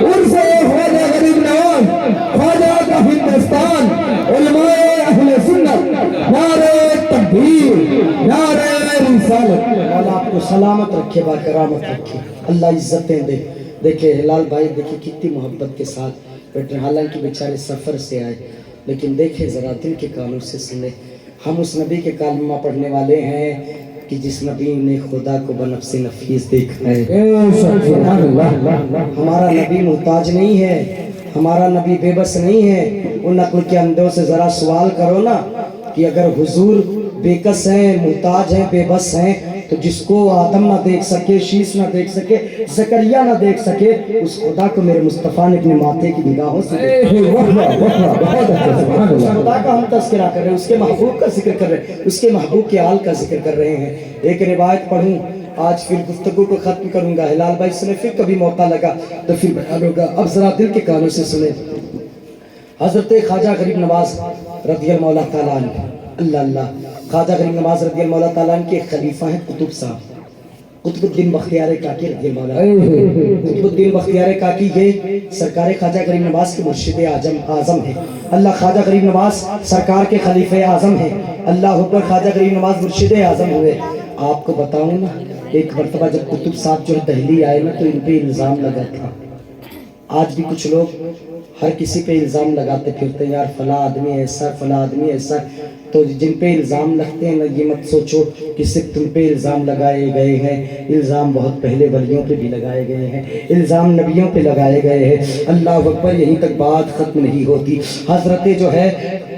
उर्से ख्वाजा गरीब नवाज, ख्वाजा का हिंदुस्तान, उलमाए अहले सुन्नत, नारे तकबीर, नारे रिसालत। अल्लाह आपको सलामत रखे, बाकरामत रखे, अल्लाह इज्जतें दे। देखिए हिलाल भाई, देखिए कितनी मोहब्बत के साथ बैठे, हालांकि बेचारे सफ़र से आए, लेकिन देखे ज़रा दिल के कानों से सुने। हम उस नबी के कालमा पढ़ने वाले हैं कि जिस नबी ने खुदा को बनफ्से नफीस देखा है। हमारा नबी मुहताज नहीं है, हमारा नबी बेबस नहीं है। उन नक्ल के अंधों से ज़रा सवाल करो ना कि अगर हुजूर बेकस हैं, मुहताज हैं, बेबस हैं, तो जिसको आदम ना देख सके, शीश ना देख सके, ज़करिया ना देख सके, उस खुदा को मेरे मुस्तफ़ा ने अपने माथे की निगाहों से खुदा का हम तज़किरा कर रहे हैं, उसके महबूब का जिक्र कर रहे हैं, उसके महबूब के हाल का जिक्र कर रहे हैं। एक रिवायत पढ़ूं, आज फिर गुफ्तगू को ख़त्म करूंगा। हिलाल भाई सुने, फिर कभी मौका लगा तो फिर बयान होगा। अब ज़रा दिल के कानों से सुने। हज़रत ख्वाजा गरीब नवाज रज़ियल्लाहु मौला ताला अन्हु, अल्लाह अल्लाह, ख्वाजा गरीब नवाज रज़ियल्लाहु मौला ताला अन्हु के खलीफा हैं कुतुब साहब, कुतुबुद्दीन बख्तियार काकी रज़ियल्लाहु मौला। कुतुबुद्दीन बख्तियार काकी ये सरकार ख्वाजा गरीब नवाज के मुर्शिद आज़म है। अल्लाह, ख्वाजा गरीब नवाज सरकार के खलीफे आज़म है। अल्लाह अकबर, ख्वाजा गरीब नवाज मुर्शिद आज़म हुए। आपको बताऊं ना, एक मरतबा जब कुतुब साहब जो दिल्ली आए ना, तो इन पे इल्ज़ाम लगा था। आज भी कुछ लोग हर किसी पे इल्ज़ाम लगाते फिरते हैं, यार फला आदमी ऐसा, फला आदमी ऐसा। तो जिन पे इल्ज़ाम लगते हैं ना, ये मत सोचो कि सिर्फ तुम पे इल्ज़ाम लगाए गए हैं। इल्ज़ाम बहुत पहले वलियों पे भी लगाए गए हैं, इल्ज़ाम नबियों पे लगाए गए हैं। अल्लाह अकबर, यहीं तक बात ख़त्म नहीं होती। हज़रत जो है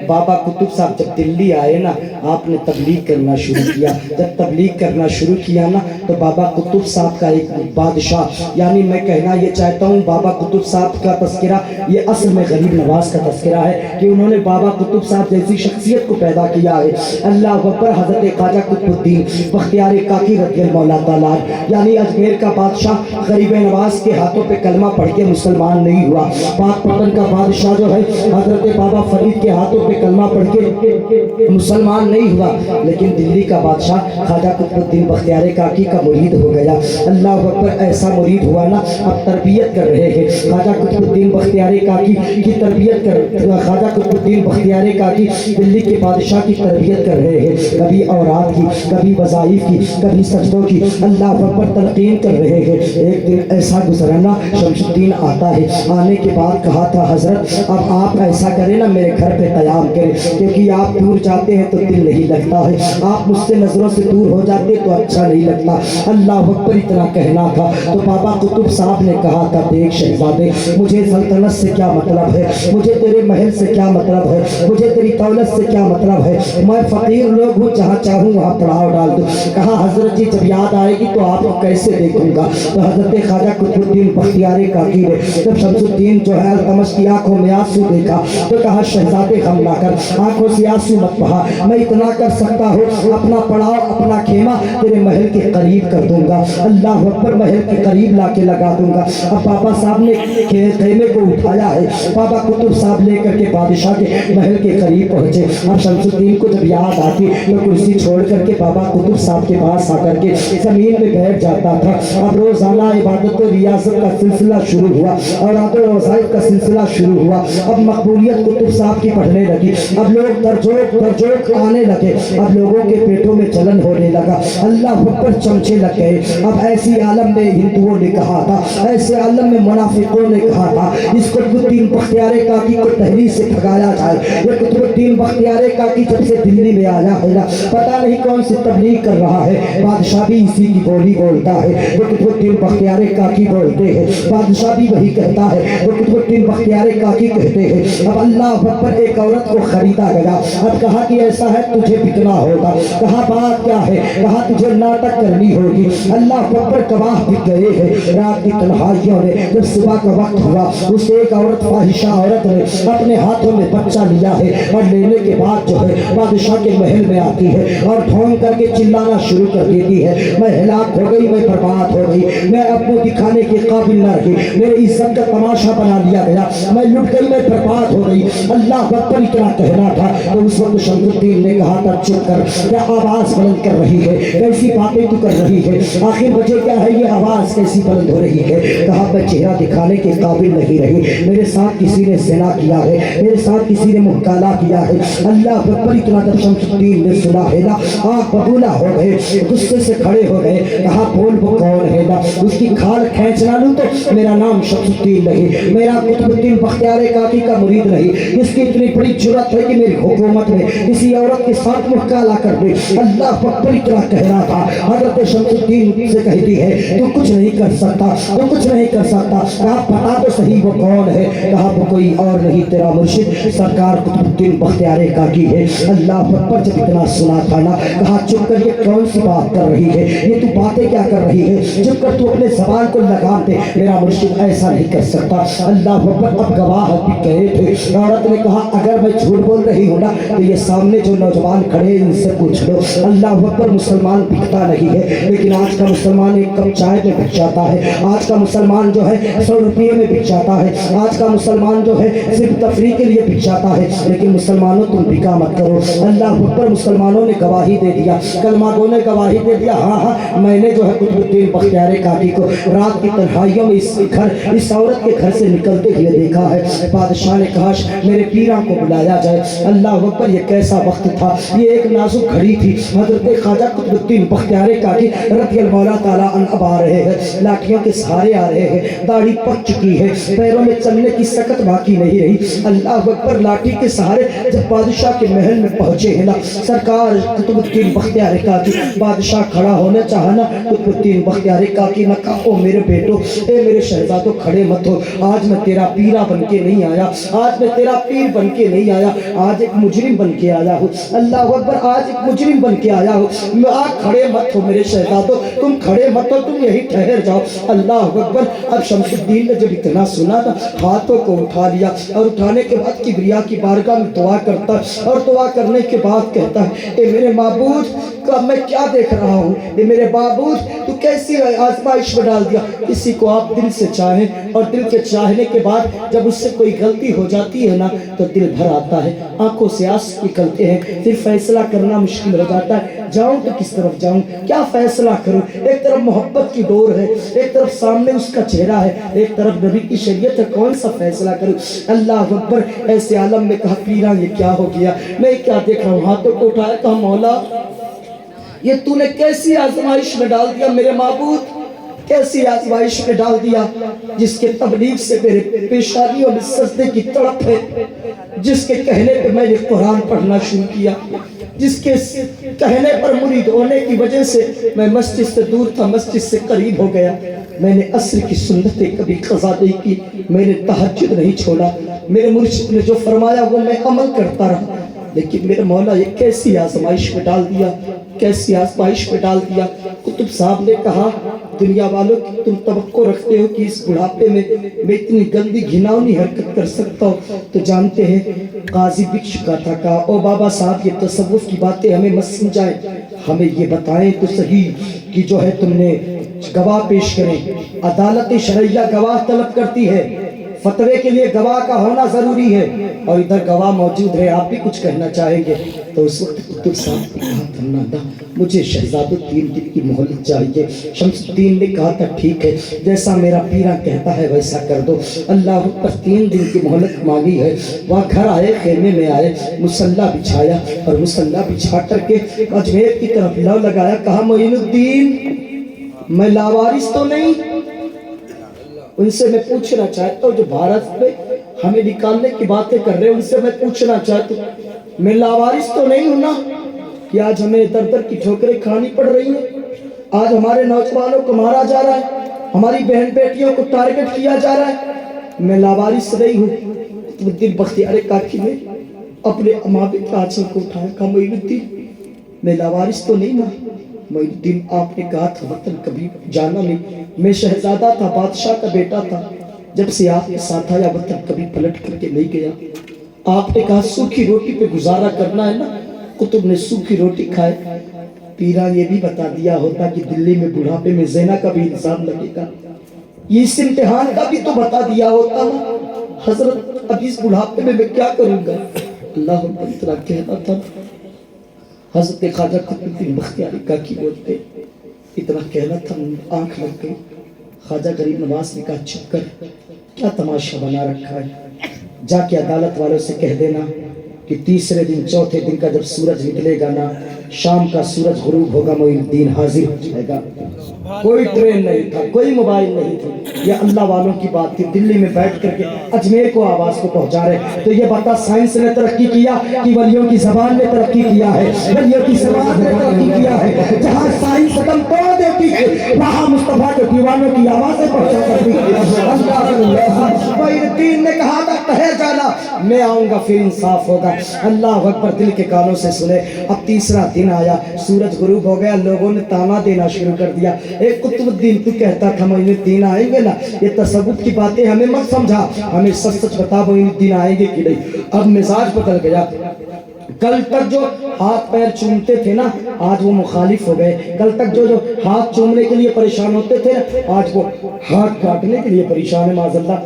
बाबा कुतुब साहब जब दिल्ली आए ना, आपने तबलीग करना शुरू किया। जब तबलीग करना शुरू किया ना, तो बाबा कुतुब साहब का एक बादशाह, यानी मैं कहना ये चाहता हूँ, बाबा कुतुब साहब का तस्करा ये असल में गरीब नवाज का तस्करा है कि उन्होंने बाबा कुतुब साहब जैसी शख्सियत को पैदा किया है। अल्लाह अकबर, हज़रत ख्वाजा कुतुबुद्दीन बख्तियार काकी रज़ियल्लाहु मौला ताला, यानी अजमेर का बादशाह गरीब नवाज के हाथों पे कलमा पढ़ के मुसलमान नहीं हुआ। पाकपतन का बादशाह जो है हज़रत बाबा फरीद के हाथों पे कलमा पढ़ के मुसलमान नहीं हुआ, लेकिन दिल्ली का बादशाह ख्वाजा कुतुबुद्दीन बख्तियार काकी का मुरीद हो गया। अल्लाह अकबर, ऐसा मुरीद हुआ ना, अब तरबियत कर रहे हैं ख्वाजा कुतुबुद्दीन बख्तियार काकी की तरबियत कर, ख्वाजा कुतुबुद्दीन बख्तियार काकी दिल्ली के बादशाह की तरबियत कर रहे हैं। कभी औरात की, कभी वज़ाइफ की, कभी सजदों की अल्लाह अकबर तलकीन कर रहे हैं। एक दिन ऐसा गुजराना, शमसुद्दीन आता है, आने के बाद कहा था हज़रत अब आप ऐसा करें ना, मेरे घर पे क़याम करें, क्योंकि आप दूर जाते हैं तो दिल नहीं लगता है, आप मुझसे नज़रों से दूर हो जाते तो अच्छा नहीं लगता। अल्लाह अकबर, इतना कहना था तो बाबा कुतुब साहब ने कहा था, देख शहजादे, मुझे सल्तनत से क्या मतलब है, मुझे तेरे महल से क्या मतलब है, मुझे तेरी दौलत से क्या मतलब है, मैं फ़कीर लोग हूँ, जहाँ चाहूँ वहाँ पड़ाव डाल दूँ। कहा हज़रत जी जब याद आएगी तो आपको कैसे देखूंगा। तो हज़रत ख्वाजा कुतुबुद्दीन बख्तियार काकी ने जब शमसुद्दीन जो है अल्तमश की आंखों में आंसू देखा तो कहा, शहजादे गम ना कर, आंखों से आंसू मत बहा, मैं इतना कर सकता हूँ, अपना पड़ाव, अपना खेमा तेरे महल के करीब कर दूंगा। अल्लाह अकबर, महल के करीब ला के लगा दूंगा। अब बाबा साहब ने खेमे को उठाया है, बाबा कुतुब साहब लेकर के बादशाह के महल के करीब पहुंचे। अब शमसुद्दीन को जब याद आती तो कुर्सी छोड़ करके बाबा कुतुब साहब के पास आकर के जमीन में बैठ जाता था। अब रोजाना इबादत और रियासत का सिलसिला शुरू हुआ और वज़ाइफ का सिलसिला शुरू हुआ। अब मकबूलियत कुतुब साहब की बढ़ने लगी, अब लोग दरजोक आने लगे, अब लोगों के पेटों में जलन होने लगा, अल्लाह अकबर, चमचे लग गए। अब ऐसी आलम में हिंदुओं ने कहा था, ऐसे आलम में मुनाफिकों ने कहा था, इस कुतुबुद्दीन बख्तियार काकी को तहरीर से भगाया जाए। ये कुतुबुद्दीन बख्तियार काकी कि जब से दिल्ली में आया है ना, पता नहीं कौन सी तबलीग कर रहा है, बादशाह भी इसी की बोली बोलता है। वो कुतुबुद्दीन बख्तियार काकी बोलते हैं, बादशाह भी वही कहता है, वो कुतुबुद्दीन बख्तियार काकी कहते हैं। अब अल्लाह अकबर, एक औरत को खरीदा गया। अब कहा कि ऐसा है तुझे बिकना होगा। कहा बात क्या है? कहा तुझे नाटक करनी होगी। अल्लाह अकबर, गवाह बिक गए हैं। रात की तन्हाइयों में जब सुबह का वक्त हुआ, उस एक औरत, फाहिशा औरत ने अपने हाथों में बच्चा लिया है और लेने के बाद जो है बादशाह के महल में आती है और ढोंग करके चिल्लाना शुरू कर देती है, मैं हिलाक हो गई, मैं बर्बाद हो गई, मैं अपने दिखाने के काबिल न रही, मेरे इज्जत का तमाशा बना लिया गया, मैं लुट गई, मैं बर्बाद हो गई। अल्लाह अकबर इतना कहना था तो उस वक्त शमसुद्दीन ने कहा था, चुप कर, क्या आवाज बुलंद कर रही है, कैसी बातें तू कर रही है, आखिर वजह क्या है, ये आवाज कैसी बुलंद हो रही है? कहा मैं चेहरा दिखाने के काबिल नहीं रही, मेरे साथ किसी ने ज़िना किया है, मेरे साथ किसी ने मुहकाला किया है। अल्लाह अकबर इतना जब शमसुद्दीन ने सुना है ना, आँख बबूला हो गए, गुस्से से खड़े हो गए। कहा बोल वो कौन है ना, उसकी खाल खींचना लूं तो मेरा नाम शमसुद्दीन नहीं, मेरा कुतुबुद्दीन बख्तियार काकी का मुरीद नहीं, इसकी इतनी बड़ी जुर्रत है कि मेरी हुकूमत में किसी औरत के साथ मुहकाला कर दे। अल्लाह अकबर इतना कह रहा था, हजरत शमसुद्दीन से कहती है, तू कुछ नहीं कर सकता, तू कुछ नहीं कर सकता। कहा बता तो सही वो कौन है? कहा वो कोई और नहीं, तेरा मुर्शिद सरकार कुतुबुद्दीन बख्तियार काकी है। अल्लाह अकबर जब इतना सुना था ना, कहा चुप कर, ये कौन सी बात कर रही है, ये तू बातें क्या कर रही है, चुप कर, तू अपने ज़बान को लगाम दे, मेरा मुर्शिद ऐसा नहीं कर सकता। अल्लाह अकबर, अब गवाह भी गए थे। औरत ने कहा अगर मैं झूठ बोल रही हूँ ना तो ये सामने जो नौजवान खड़े हैं इनसे पूछ लो। अल्लाह अकबर, मुसलमान बिकता नहीं है, लेकिन आज का मुसलमान एक कप चाय में बिक जाता है, आज का मुसलमान जो है 100 रुपये में बिक जाता है, आज का मुसलमान जो है सिर्फ तफरीह के लिए बिक जाता है। लेकिन मुसलमानों तुम बिका मत करो। अल्लाह अकबर, मुसलमानों ने गवाही दे दिया, कलमागों ने गवाही दे दिया, हाँ हाँ मैंने जो है कुतुबुद्दीन बख्तियार काकी को रात की तन्हाइयों में इस औरत के घर से निकलते हुए देखा है। बादशाह ने कहा मेरे पीरा को बुलाया जाए। अल्लाह अकबर, ये कैसा वक्त था, ये एक नाजुक घड़ी थी। हजरत ख्वाजा कुतुबुद्दीन बख्तियार काकी रज़ियल्लाहु ताला अन्हु आ रहे हैं, लाठियों के सहारे आ रहे हैं, दाढ़ी पक चुकी है, पैरों में चलने की सकत बाकी नहीं रही। अल्लाह अकबर, लाठी के सहारे जब बादशाह के महल में पहुंचे हैं ना, सरकार कुतुबुद्दीन बख्तियार काकी, बादशाह खड़ा होना चाहा ना, कुतुबुद्दीन बख्तियार काकी ने कहा ओ मेरे बेटो, ए मेरे शहजादो, खड़े मत हो, आज मैं तेरा पीरा बन के नहीं आया, आज मैं तेरा पीर बन के नहीं आया, आज एक मुजरिम बन के आया हूँ। अल्लाह अकबर, आज एक मुजरिम बन के आया हूँ। आप खड़े मत हो मेरे शहजादो, तुम खड़े मत हो, तुम यही ठहर जाओ। अल्लाह अकबर, अब शमसुद्दीन ने जब इतना सुना था, हाथों को उठा लिया और उठाने के बाद किबरिया की बारगाह में दुआ करता और दुआ करने के बाद कहता है, ए मेरे माबूद, का मैं क्या देख रहा हूँ, ए मेरे बाबूद, तू कैसी आजमाइश में डाल दिया। किसी को आप दिल से चाहें और दिल के चाहने के बाद जब उससे कोई गलती हो जाती है ना तो दिल भर आता है, आंखों से आंसू निकलते हैं, फिर फैसला करना मुश्किल हो जाता है, जाऊं तो किस तरफ जाऊं, क्या फैसला करूं। एक तरफ मोहब्बत की डोर है, एक तरफ सामने उसका चेहरा है, एक तरफ नबी की शरीयत है, कौन सा फैसला करूं। अल्लाह अकबर, ऐसे आलम में कहा पीरा ये क्या हो गया, मैं क्या देख रहा हूँ। हाथों को उठाया, कहा मौला ये तूने कैसी आजमाइश में डाल दिया मेरे माबूद, कैसी आजमाइश में डाल दिया, जिसके तबलीग से मेरे पेशानियों में सजदे की तड़प है, जिसके कहने पे मैंने कुरान पढ़ना शुरू किया, जिसके कहने पर मुरीद होने की वजह से मैं मस्जिद से दूर था, मस्जिद से करीब हो गया। मैंने अस्र की सुन्नतें कभी क़ज़ा नहीं की, मैंने तहज्जुद नहीं छोड़ा, मेरे मुर्शिद ने जो फरमाया वो मैं अमल करता रहा। लेकिन मेरे मौला ये कैसी आजमाइश में डाल दिया, कैसी आजमाइश में डाल दिया। कुतुब साहब ने कहा, दुनिया वालों की तुम तवक्को रखते हो कि इस बुढ़ापे में मैं इतनी गंदी घिनौनी हरकत कर सकता हूँ, तो जानते हैं काजी बिक चुका था। कहा ओ बाबा साहब, ये तसव्वुफ की बातें हमें मत समझाएं, हमें ये बताएं तो सही कि जो है तुमने गवाह पेश करें। अदालत शरैया गवाह तलब करती है, फतवे के लिए गवाह का होना जरूरी है, और इधर गवाह मौजूद है, आप भी कुछ कहना चाहेंगे। तो उस वक्त कुतुब साहब ने कहा था, मुझे शहजादो 3 दिन की मोहलत चाहिए। शमसुद्दीन ने कहा था ठीक है, जैसा मेरा पीरा कहता है वैसा कर दो। अल्लाह पर 3 दिन की मोहलत मांगी है। वह घर आए, खेमे में आए, मुसल्ला बिछाया और मुसल्ला बिछा करके अजमेर की तरफ लौ लगाया। कहा मोइनुद्दीन, मैं लावारिस तो नहीं, उनसे मैं पूछना चाहता हूँ जो भारत में हमें निकालने की बातें कर रहे हैं, उनसे मैं पूछना चाहता हूँ मैं लावारिस तो नहीं हूं ना कि आज हमें दर दर की ठोकरें खानी पड़ रही हैं। आज हमारे नौजवानों को मारा जा रहा है, हमारी बहन बेटियों को टारगेट किया जा रहा है। मैं लावारिस नहीं हूँ। कुतुबुद्दीन बख्तियार काकी ने अपने अमावे के आंचल को उठाया, कहा मोइनुद्दीन मैं लावारिस तो नहीं ना। मोइनुद्दीन आपने कहा था वतन कभी जाना नहीं, मैं शहजादा था, बादशाह का बेटा था, जब से आपके साथ आया वतन कभी पलट करके नहीं गया। आपने कहा सूखी रोटी पे गुजारा करना है ना, कुतुब ने सूखी रोटी खाए। पीरा ये भी बता दिया होता कि दिल्ली में बुढ़ापे में ज़िना का भी इल्जाम लगेगा, ये इस इम्तिहान का भी तो बता दिया होता ना। हजरत अब इस बुढ़ापे में मैं क्या करूंगा। अल्लाह इतना कहना था। हजरत ख्वाजा कुतुबुद्दीन बख्तियार काकी बोलते, इतना कहना था, आंख लग गई। ख्वाजा गरीब नवाज ने कहा चुप कर, क्या तमाशा बना रखा है, जाके अदालत वालों से कह देना कि तीसरे दिन चौथे दिन का जब सूरज निकलेगा ना, शाम का सूरज गुरूब होगा, मोइनुद्दीन हाजिर हो जाएगा। कोई ट्रेन नहीं था, कोई मोबाइल नहीं था, ये अल्लाह वालों की बात थी। दिल्ली में बैठ करके अजमेर को आवाज को पहुंचा रहे। तो ये बता साइंस ने तरक्की किया कि वलियों की जबान ने तरक्की किया है, वलियों की जबान ने तरक्की किया है। जहां साइंस कदम तोड़ देती है वहां मुस्तफा के दीवानों की आवाजें पहुंचा करती है। मोइनुद्दीन ने कहा था ठहर जाना, मैं आऊंगा फिर इंसाफ होगा। अल्लाह अकबर, दिल के कानों से सुने। अब तीसरा दिन आया, सूरज गुरूब हो गया, लोगों ने ताना देना शुरू कर दिया। एक कुतुबुद्दीन तू कहता था मोइनुद्दीन आएंगे ना, ये तसव्वुफ की बातें हमें मत समझा, हमें सच सच बता मोइनुद्दीन आएंगे कि नहीं। अब मिजाज बदल गया। कल तक जो हाथ पैर चूमते थे ना, आज वो मुखालिफ हो गए। कल तक जो हाथ चूमने के लिए परेशान होते थे, आज वो हाथ काटने के लिए परेशान है। माज़अल्लाह,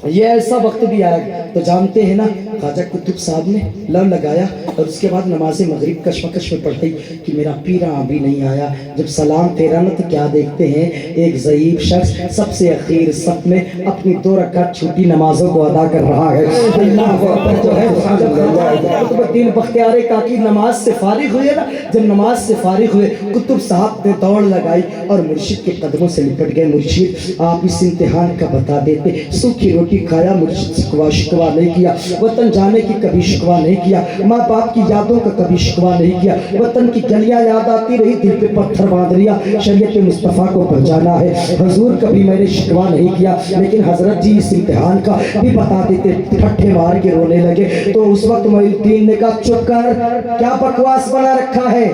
ये ऐसा वक्त भी आया। तो जानते हैं ना, ख्वाजा कुतुब साहब ने लव लगाया और उसके बाद नमाज मगरिब कशमकश में पढ़ी कि मेरा पीरा अभी नहीं आया। जब सलाम फेरा ना, तो क्या देखते हैं, एक ज़ईफ शख्स सबसे अखीर सफ में अपनी 2 रकात छूटी नमाजों को अदा कर रहा है। अल्लाह अकबर जो है। कुतुबुद्दीन बख्तियार काकी नमाज से फारिग हुए ना, जब नमाज से फारिग हुए, कुतुब साहब ने दौड़ लगाई और मुर्शिद के कदमों से लिपट गए। मुर्शिद आप इस इम्तिहान का बता देते। सूखी रोटी खाया, मुर्शिद से शिकवा नहीं किया, वतन जाने की कभी शिकवा नहीं किया, माँ बाप की यादों का कभी शिकवा नहीं किया, वतन की गलियां याद आती रही, दिल पे पत्थर बांध लिया, शरीयत मुस्तफ़ा को पहचाना है। हुजूर कभी मैंने शिकवा नहीं किया। लेकिन हजरत जी इस इम्तिहान का भी बता देते, ठट्ठे मार के रोने लगे। तो उस वक्त मोइनुद्दीन ने कहा चुप कर, क्या बकवास बना रखा है,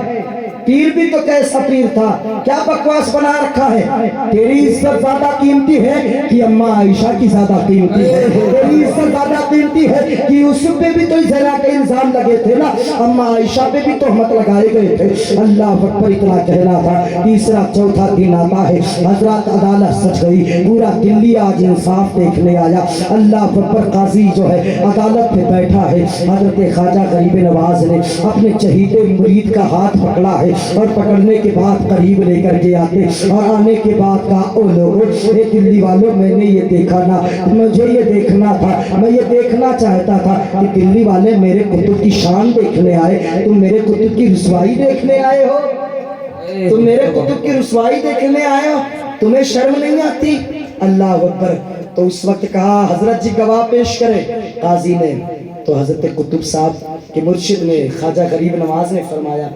पीर भी तो कैसा पीर था, क्या बकवास बना रखा है। तेरी इज्जत ज्यादा कीमती है कि अम्मा आयशा की ज्यादा कीमती है। तेरी इज्जत ज्यादा कीमती है कि यूसुफ पे भी तो ज़िना के इल्जाम लगे थे ना, अम्मा आयशा पे भी तोहमत लगाए गए थे। अल्लाह अकबर, इतना कहना था। तीसरा चौथा दिन आता है, हजरत अदालत सच गई, पूरा दिल्ली आज इंसाफ देखने आया। अल्लाह अकबर, काजी जो है अदालत में बैठा है। हजरत ख्वाजा गरीब नवाज ने अपने चहीते मुरीद का हाथ पकड़ा है और पकड़ने के बाद करीब लेकर के आते और आने के बाद कहा, ओ लोगों, ये दिल्ली वालों, मैंने ये देखा ना, मुझे ये देखना था, मैं ये देखना चाहता था कि दिल्ली वाले मेरे कुतुब की शान देखने आए, तुम मेरे कुतुब की रुसवाई देखने आए हो, तुम मेरे कुतुब की रुसवाई देखने आए हो, तुम्हें शर्म नहीं आती। अल्लाह अकबर। तो उस वक्त कहा हजरत जी गवाह पेश करें, काजी ने। तो हजरत कुतुब साहब के मुर्शिद ने, ख्वाजा गरीब नवाज ने फरमाया,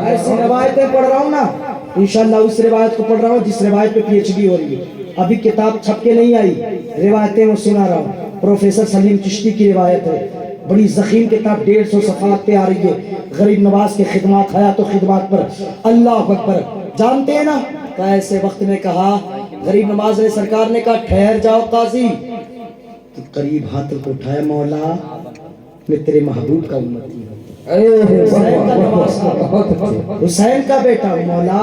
ऐसी रवायतें पढ़ रहा हूँ ना, इंशाल्लाह उस रिवायत को पढ़ रहा हूँ जिस रिवायत पे पीएचडी हो रही है। अभी किताब छप के नहीं आई, रिवायतें मैं सुना रहा हूँ। प्रोफेसर सलीम चिश्ती की रिवायत है, बड़ी ज़ख़ीम किताब, 150 सफ़ात पे आ रही है, गरीब नवाज के खिदमात, हयात व खिदमात पर। अल्लाह अकबर। जानते हैं ना, तो ऐसे वक्त में कहा, गरीब नवाज ने, सरकार ने कहा ठहर जाओ काजी। तो करीब हाथ को उठाया, मौला मैं तेरे महबूब का उम्मती हूँ, हुसैन का बेटा हूँ। मौला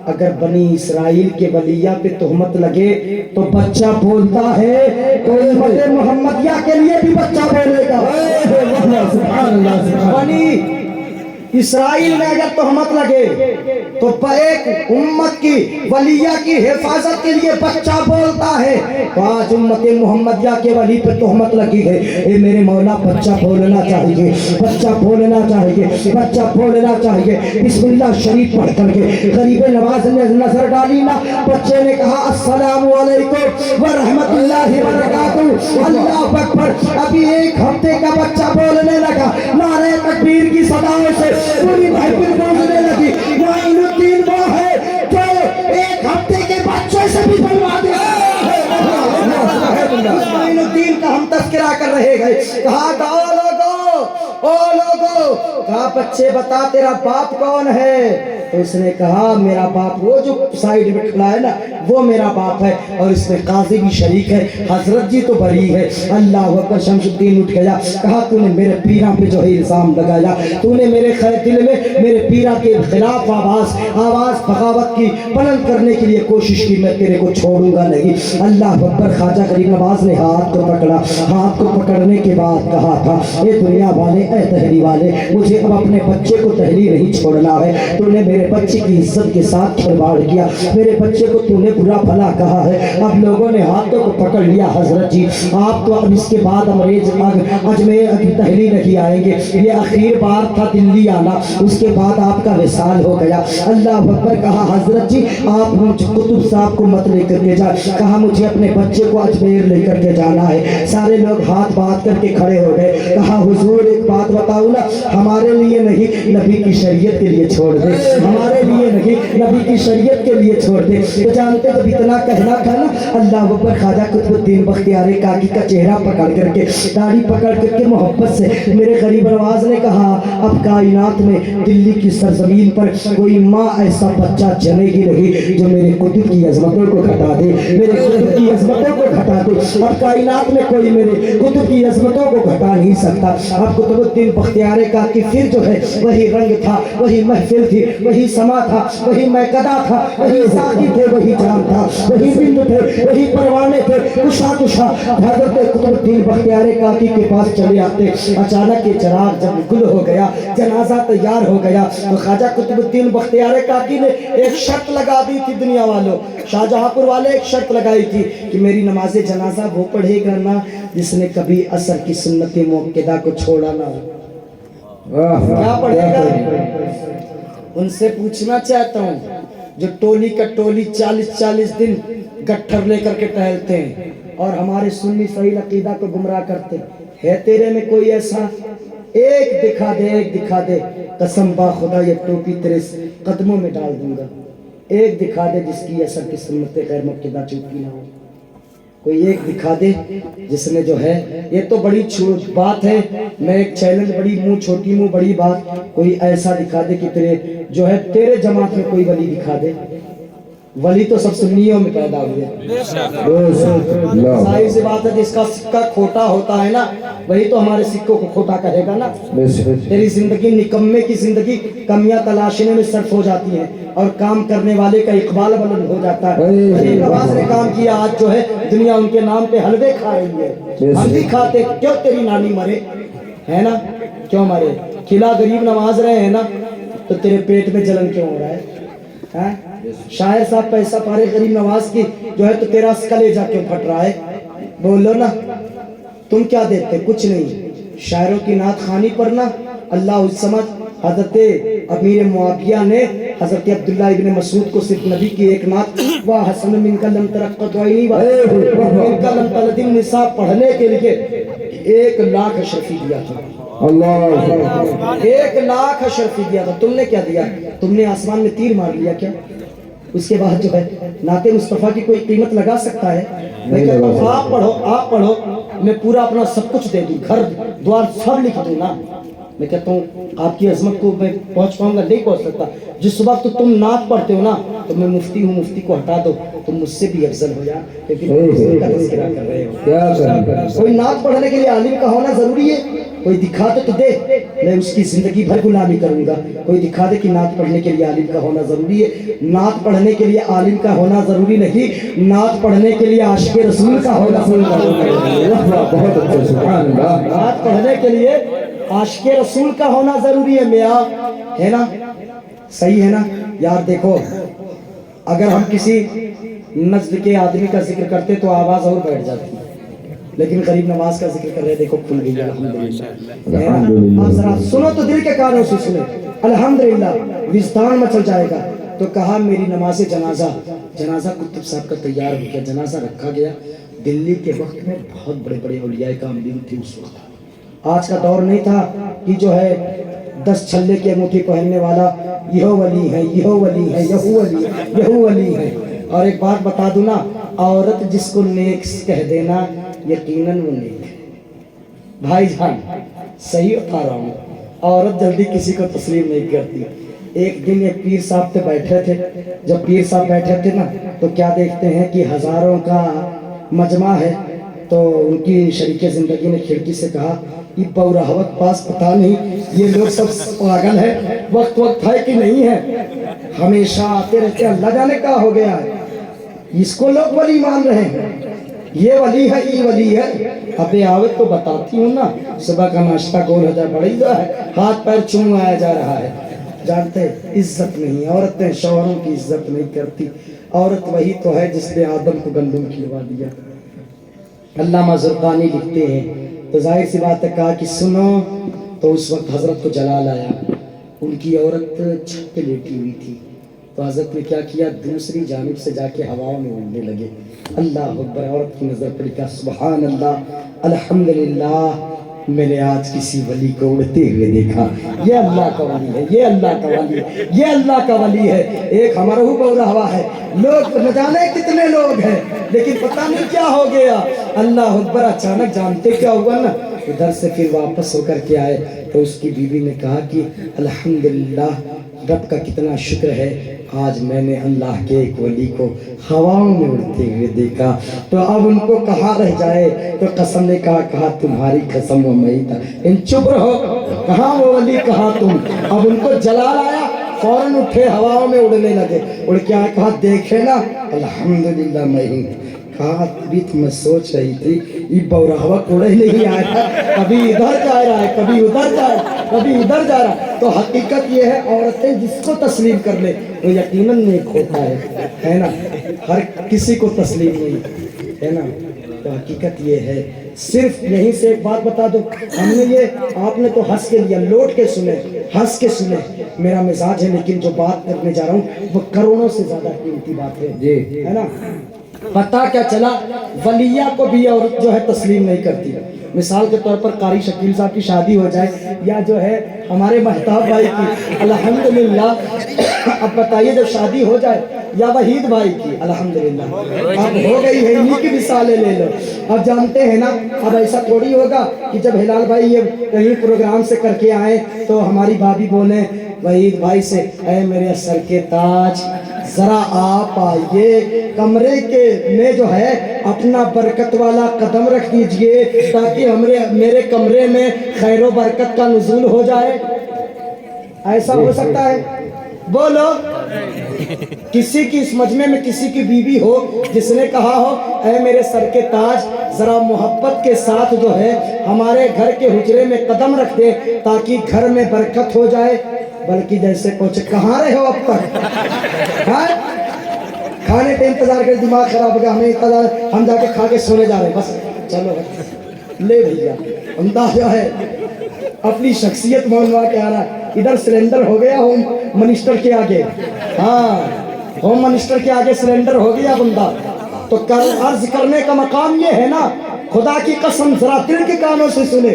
अगर बनी इसराइल के वलिया पे तोहमत लगे तो बच्चा बोलता है, तो उम्मत मुहम्मदिया के लिए भी बच्चा बोलेगा। बनी اسرائیل میں اگر تہمت لگے تو ایک امت کی ولیہ کی حفاظت کے لیے بچہ بولتا ہے، تو آج امت محمدیہ کے ولی پہ تہمت لگی ہے، اے میرے مولا بچہ بولنا چاہیے، بچہ بولنا چاہیے، بچہ بولنا چاہیے۔ بسم اللہ شریف پڑھ کر کے غریب نواز نے نظر ڈالی نا، بچے نے کہا السلام علیکم ورحمت اللہ وبرکاتہ، اللہ اکبر۔ ابھی ایک ہفتے کا بچہ بولنے لگا، نعرہ تکبیر کی صداؤں سے پوری محفل گونجنے لگی۔ معین الدین وہ ہے جو ایک ہفتے کے بچے سے بھی بلوا دیا۔ معین الدین کا ہم تذکرہ کر رہے گئے، کہا کہا بچے بتا تیرا باپ کون ہے؟ تو اس نے کہا میرا باپ وہ جو سائیڈ میں کھڑا ہے نا وہ میرا باپ ہے، اور اس میں قاضی بھی شریک ہے، حضرت جی تو بری ہے۔ اللہ اکبر۔ شمس الدین اٹھ گیا، کہا تو نے میرے پیرا پہ جو ہے الزام لگایا، تو نے میرے دل میں میرے پیرا کے خلاف آواز بغاوت کی بلند کرنے کے لیے کوشش کی، میں تیرے کو چھوڑوں گا نہیں۔ اللہ اکبر۔ خواجہ غریب نواز نے ہاتھ کو پکڑا، ہاتھ کو پکڑنے کے بعد کہا تھا اے دنیا والے، اے دہلی والے، مجھے اب اپنے بچے کو دہلی نہیں چھوڑنا ہے۔ تو نے میرے بچے کی عزت کے ساتھ کھلواڑ کیا، میرے بچے کو تو نے برا بھلا کہا ہے۔ اب لوگوں نے ہاتھوں کو پکڑ لیا، حضرت جی آپ تو اب اس کے بعد اجمیر دہلی نہیں آئیں گے، یہ آخر بار تھا دلی آنا، اس کے بعد آپ کا وصال ہو گیا۔ اللہ اکبر۔ کہا حضرت جی آپ قطب صاحب کو مت لے کر کے جا، کہا مجھے اپنے بچے کو اجمیر لے کر کے جانا ہے۔ سارے لوگ ہاتھ باندھ کر کے کھڑے ہو گئے۔ کہا حضور ایک بات بتاؤ نا، ہمارے لیے نہیں نبی کی شریعت کے لیے چھوڑ دے، ہمارے لیے نہیں نبی کی شریعت کے لیے چھوڑ دے۔ تو جانتے جب اتنا کہنا تھا نا، اللہ اکبر، خواجہ قطب الدین بختیار کاکی کا چہرہ پکڑ کر کے داڑھی پکڑ کر کے محبت سے میرے غریب نواز نے کہا اب کائنات میں دلی کی سرزمین پر کوئی ماں ایسا بچہ جنے گی نہیں جو میرے قطب کی عظمتوں کو گھٹا دے، میرے قطب کی عظمتوں کو گھٹا دے۔ اب کائنات میں کوئی میرے قطب کی عظمتوں کو گھٹا نہیں سکتا۔ اب قطب الدین بختیار کاکی پھر جو ہے وہی رنگ تھا، وہی محفل تھی، وہی سما تھا، وہی میکدہ تھا، وہی ساقی تھے، وہی جام تھا، وہی بند تھے، وہی پروانے تھے، کشا کشا حضرت قطب الدین بختیار کاکی کے پاس چلے آتے۔ اچانک یہ چراغ جب گل ہو گیا، جنازہ تیار ہو گیا، تو خواجہ قطب الدین بختیار کاکی نے ایک شرط لگا دی تھی دنیا والوں، شاہجہاں پور والے ایک شرط لگائی تھی کہ میری نماز جنازہ وہ پڑھے گا نا جس نے کبھی عصر کی سنت موقدہ کو چھوڑا نہ ہو۔ کیا پڑھے گا؟ ان سے پوچھنا چاہتا ہوں جو ٹولی کا ٹولی 40 دن گٹھر لے کر کے ٹہلتے ہیں اور ہمارے سنی صحیح عقیدہ کو گمراہ کرتے ہے، تیرے میں کوئی ایسا؟ ایک دکھا دے، ایک دکھا دے، قسم با خدا یہ ٹوپی تیرے قدموں میں ڈال دوں گا، ایک دکھا دے جس کی اثر کی سنت غیر مقتدہ چوکی نہ ہو، کوئی ایک دکھا دے جس نے جو ہے، یہ تو بڑی بات ہے، میں ایک چیلنج، بڑی منہ چھوٹی منہ بڑی بات، کوئی ایسا دکھا دے کہ تیرے جو ہے تیرے جماعت میں کوئی ولی دکھا دے۔ ولی تو سب سنیوں میں پیدا ہوئے، ظاہر سی بات ہے جس کا سکہ کھوٹا ہوتا ہے نا وہی تو ہمارے سکوں کو کھوٹا کہے گا نا۔ تیری زندگی نکمے کی زندگی کمیاں تلاشنے میں صرف ہو جاتی ہے اور کام کرنے والے کا اقبال بلند ہو جاتا ہے۔ غریب نواز نے کام کیا، آج جو ہے دنیا ان کے نام پہ حلوے کھا رہی ہے، ہم بھی کھاتے، کیوں تیری نانی مرے ہے نا، کیوں مرے؟ کھلا غریب نواز رہے ہیں نا تو تیرے پیٹ میں جلن کیوں ہو رہا ہے؟ شاعر صاحب پیسہ پارے غریب نواز کی جو ہے تو تیرا کلیجہ کیوں پھٹ رہا ہے؟ بولو نا، تم کیا دیتے؟ کچھ نہیں۔ شاعروں کی نعت خوانی پر نا اللہ سمجھ، حضرت امیر معاویہ نے حضرت عبداللہ ابن مسعود کو صرف نبی کی ایک نعت وَحَسَنَ مِنْكَ لَمْ تَرَقَّتْ عَيْنِي وَمِنْكَ لَمْ تَلِدْ النِّسَاء پڑھنے کے لیے 1,00,000 اشرفی دیا تھا۔ اللہ 1,00,000 اشرفی دیا تھا۔ تم نے کیا دیا؟ تم نے آسمان میں تیر مار لیا کیا؟ اس کے بعد جو ہے نعت مصطفیٰ کی کوئی قیمت لگا سکتا ہے؟ میں کہتا ہوں آپ پڑھو، آپ پڑھو، میں پورا اپنا سب کچھ دے دوں، گھر دوار سب لکھ دوں نا۔ میں کہتا ہوں آپ کی عظمت کو میں پہنچ پاؤں گا؟ نہیں پہنچ سکتا۔ جس وقت تم نعت پڑھتے ہو نا تو میں مفتی ہوں، مفتی کو ہٹا دو، تم مجھ سے بھی افضل ہو جا، کیونکہ تم کا تذکرہ کر رہے ہو۔ کوئی نعت پڑھنے کے لیے عالم کا ہونا ضروری ہے؟ کوئی دکھا دے تو دے، میں اس کی زندگی بھر غلامی کروں گا۔ کوئی دکھا دے کہ نعت پڑھنے کے لیے عالم کا ہونا ضروری ہے؟ نعت پڑھنے کے لیے عالم کا ہونا ضروری نہیں، نعت پڑھنے کے لیے عاشق رسول کا ہونا ضروری ہے۔ نعت پڑھنے کے لیے आशिक रसूल का होना जरूरी है मियाँ, है ना? सही है ना यार? देखो अगर हम किसी नस्ल के आदमी का जिक्र करते तो आवाज और बैठ जाती, लेकिन गरीब नवाज का जिक्र कर रहे, देखो खुल गई अल्हम्दुलिल्लाह। आप जरा सुनो तो दिल के कानों से सुने, अल्हम्दुलिल्लाह, विजदान मचल जाएगा। तो कहा मेरी नमाज जनाजा कुतुब साहब का तैयार हो गया, जनाजा रखा गया। दिल्ली के वक्त में बहुत बड़े बड़े औलिया कामिलीन थे उस वक्त। आज का दौर नहीं था कि जो है 10 छल्ले की अंगूठी पहनने वाला यहो वली है, यहो वली है, यहू वली है, यहू वली है। और एक बात बता दूं ना, औरत जिसको नेक कह देना यकीनन वो नेक है। भाईजान सही बता रहा हूँ, औरत जल्दी किसी को तस्लीम नहीं करती। एक दिन एक पीर साहब पे बैठे थे, जब पीर साहब बैठे थे ना तो क्या देखते हैं कि हजारों का मजमा है। तो उनकी शरीके जिंदगी ने खिड़की से कहा, ये बौराहवत पास पता नहीं ये लोग सब पागल है, वक्त वक्त है कि नहीं है, हमेशा आते रहते, अल्लाह जाने क्या हो गया है, इसको लोग वली मान रहे हैं, ये वली है, ये वली है। अबे आवत तो बताती हूँ ना, सुबह का नाश्ता गोल हजार बड़ी है, हाथ पैर चूमाया जा रहा है। जानते इज्जत नहीं, औरतें शौहरों की इज्जत नहीं करती। औरत वही तो है जिसने आदम को गंदम खिलवा दिया। अल्लामा ज़ुरक़ानी लिखते हैं, तो जाहिर सी बात है कहा कि सुनो, तो उस वक्त हजरत को जलाल आया, उनकी औरत छत पे लेटी हुई थी। तो हजरत ने क्या किया, दूसरी जानिब से जाके हवाओं में उड़ने लगे। अल्लाह अकबर, औरत की नजर पड़ी, कहा सुभान अल्लाह, अल्हम्दुलिल्लाह, मैंने आज किसी वली को उड़ते हुए देखा। ये अल्लाह का वली है, ये अल्लाह का वली है, ये अल्लाह का वली है। एक हमारा बौरा हवा है, लोग न जाने कितने लोग हैं, लेकिन पता नहीं क्या हो गया। अल्लाह अकबर, अचानक जानते क्या हुआ ना, उधर से फिर वापस होकर के आए तो उसकी बीवी ने कहा कि अल्हम्दुलिल्लाह, रब का कितना शुक्र है, आज मैंने अल्लाह के एक वली को हवाओं में उड़ते हुए देखा। तो अब उनको कहाँ रह जाए, तो कसम ने कहा तुम्हारी कसम वो मैं था। इन चुप रहो, कहाँ वो वली, कहाँ तुम। अब उनको जलाल आया, फौरन उठे, हवाओं में उड़ने लगे। उड़ के आए, कहा देखे ना, अल्हम्दुलिल्लाह मैं ही। कहा अभी तो मैं सोच रही थी ये बौराहवा उड़े नहीं आया, कभी इधर जा रहा है, कभी उधर जा रहा है, कभी इधर जा रहा है। तो हकीकत ये है, औरतें जिसको तस्लीम कर ले वो यकीनन नेक होता है ना? हर किसी को तस्लीम नहीं, है ना? तो हकीकत ये है। सिर्फ यहीं से एक बात बता दो, हमने ये, आपने तो हंस के लिया, लौट के सुने, हंस के सुने, मेरा मिजाज है, लेकिन जो बात करने जा रहा हूँ वो करोड़ों से ज्यादा कीमती बात है जी, है ना? पता क्या चला, वलिया को भी औरत जो है तस्लीम नहीं करती। मिसाल के तौर पर कारी शकील साहब की शादी हो जाए, या जो है हमारे महताब भाई की, अल्हम्दुलिल्लाह। अब बताइए जब शादी हो जाए, या वहीद भाई की, अल्हम्दुलिल्लाह अब हो गई है, इन्हीं की मिसालें ले लो। अब जानते हैं ना, अब ऐसा थोड़ी होगा कि जब हिलाल भाई ये कहीं प्रोग्राम से करके आए तो हमारी भाभी बोले वहीद भाई से, ऐ मेरे सर के ताज, जरा आप आइए कमरे के में जो है अपना बरकत वाला कदम रख दीजिए, ताकि मेरे कमरे में खैरो बरकत का नुज़ूल हो जाए। ऐसा हो सकता है? बोलो, किसी की इस मजमे में किसी की बीवी हो जिसने कहा हो, ऐ मेरे सर के ताज, जरा मोहब्बत के साथ जो है हमारे घर के हुजरे में कदम रख दे, ताकि घर में बरकत हो जाए। बल्कि जैसे पहुंचे, कहाँ रहे हो अब तक, खाने पे इंतजार कर, दिमाग खराब हो गया, हमें इंतजार, हम जाके खा के सोने जा रहे हैं, बस चलो ले भैया। अंदाजा है अपनी शख्सियत मनवा के आ रहा है। इधर सिलेंडर हो गया होम मिनिस्टर के आगे, हाँ होम मिनिस्टर के आगे सिलेंडर हो गया बंदा। तो अर्ज करने का मकाम ये है ना, खुदा की कसम जरा दिल के कानों से सुने,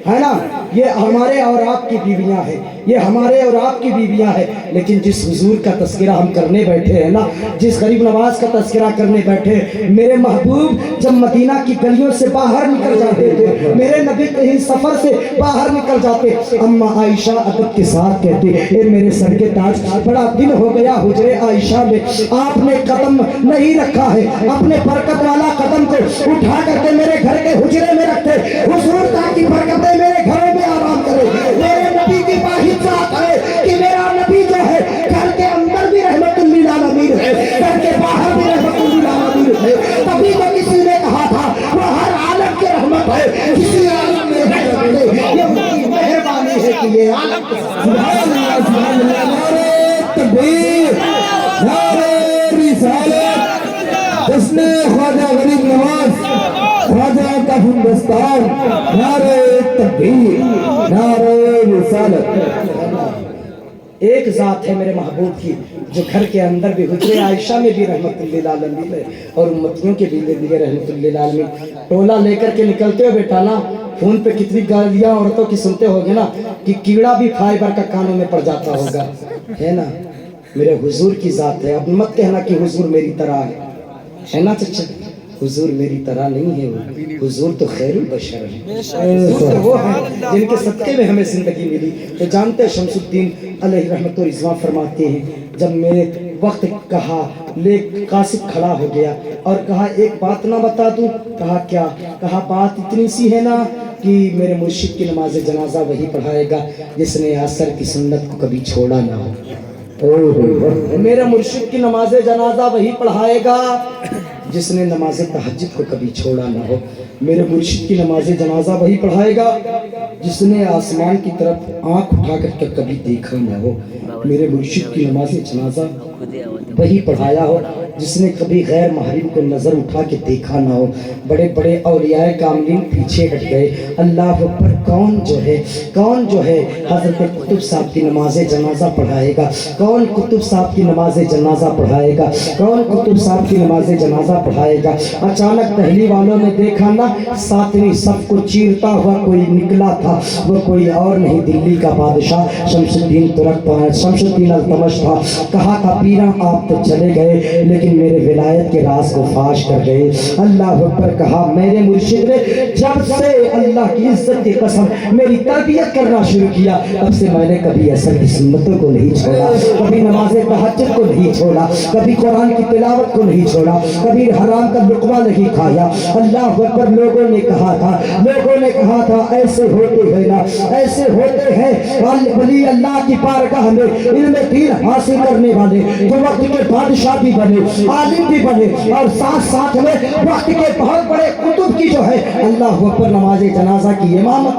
है ना? ये हमारे और आपकी बीवियां हैं, ये हमारे और आपकी बीवियां हैं। लेकिन जिस हुजूर का तस्करा हम करने बैठे हैं ना, जिस गरीब नवाज का तस्करा करने बैठे, मेरे महबूब जब मदीना की गलियों से बाहर निकल जाते थे, मेरे नबी कहीं सफर से बाहर निकल जाते, अम्मा आयशा अदब के साथ कहते, ए मेरे सर के ताज, बड़ा दिन हो गया हुजरे आयशा में आपने कदम नहीं रखा है, अपने बरकत वाला कदम को उठा करके मेरे घर के हुजरे में रखते हुजूर, ताकि बरकतें मेरे घरों में आराम करे। मेरे नबी की वाहिद जात है कि मेरा नबी जो है घर के अंदर भी रहमतुल लिल आलमीन है, घर के बाहर भी रहमतुल लिल आलमीन है। तभी तो किसी ने कहा था वो हर आलम की रहमत है, किसी आलम में रहमत है, ये उनकी ख्वाजा गरीब नवाज, ख्वाजा का हिंदुस्तान, नारे तकबीर, नारे रिसालत। एक ज़ात है मेरे महबूब की जो घर के अंदर भी हुजरे आयशा में भी रहमतुल्लिल आलमीन है और उम्मतियों के भी लिए रहमतुल्लिल आलमीन। टोला लेकर के निकलते हो बेटा ना, फोन पे कितनी गालियाँ औरतों की सुनते होगे ना कि कीड़ा भी फाइबर का कानों में पड़ जाता होगा, है ना। मेरे हुजूर की ज़ात है। अब मत कहना कि हुजूर मेरी तरह है ना चचा, हुजूर मेरी तरह नहीं है, वो हुजूर तो खैरुल बशर है। हुजूर तो वो है जिनके सदके में हमें जिंदगी मिली। तो जानते हैं शमसुद्दीन अलैहि रहमत व रिज़वान फरमाते हैं, जब मेरे वक्त कहा ले कासिद खड़ा हो गया और कहा एक बात ना बता दूं। कहा क्या? कहा बात इतनी सी है ना कि मेरे मुर्शिद की नमाज जनाजा वही पढ़ाएगा जिसने असर की सुन्नत को कभी छोड़ा ना हो। मेरे मुर्शिद की नमाज जनाजा वही पढ़ाएगा जिसने नमाज तहज्जुद को कभी छोड़ा ना हो। मेरे मुर्शिद की नमाज जनाजा वही पढ़ाएगा जिसने आसमान की तरफ आंख उठा करके कभी देखा ना हो। मेरे मुर्शिद की नमाज जनाजा वही पढ़ाया हो जिसने कभी गैर महरम को नज़र उठा के देखा ना हो। बड़े बड़े औलियाए कामिलीन पीछे हट गए। अल्लाह पर कौन जो है हज़रत कुतुब साहब की नमाज जनाजा पढ़ाएगा? कौन कुतुब साहब की नमाज जनाजा पढ़ाएगा? कौन कुतुब साहब की नमाज जनाजा पढ़ाएगा? अचानक पहली वालों ने देखा ना, सातवीं सफ को चीरता हुआ कोई निकला था। वो कोई और नहीं, दिल्ली का बादशाह शमसुद्दीन तुरक शमसुद्दीन अल्तमश था। कहा था पीरा आप तो चले गए लेकिन मेरे विलायत के राज को फाश कर गए। अल्लाह अकबर। कहा मेरे मुर्शिद ने जब से अल्लाह की इज्जत की कसम मेरी तरबियत करना शुरू किया तब से मैंने कभी असर की सुन्नतों को नहीं छोड़ा, कभी नमाज तहज्जुद को नहीं छोड़ा, कभी कुरान की तिलावत को नहीं छोड़ा, कभी हराम का लुक़मा नहीं खाया। अल्लाह अकबर। लोगों ने कहा था ऐसे होते हैं ना, ऐसे होते हैं वली अल्लाह की बारगाह में इल्म दीन हासिल करने वाले तो वक्त के बादशाह भी बने, आलिम भी बने और साथ साथ में वक्त के बहुत बड़े कुतुब की जो है अल्लाह अकबर नमाज जनाजा की इमामत।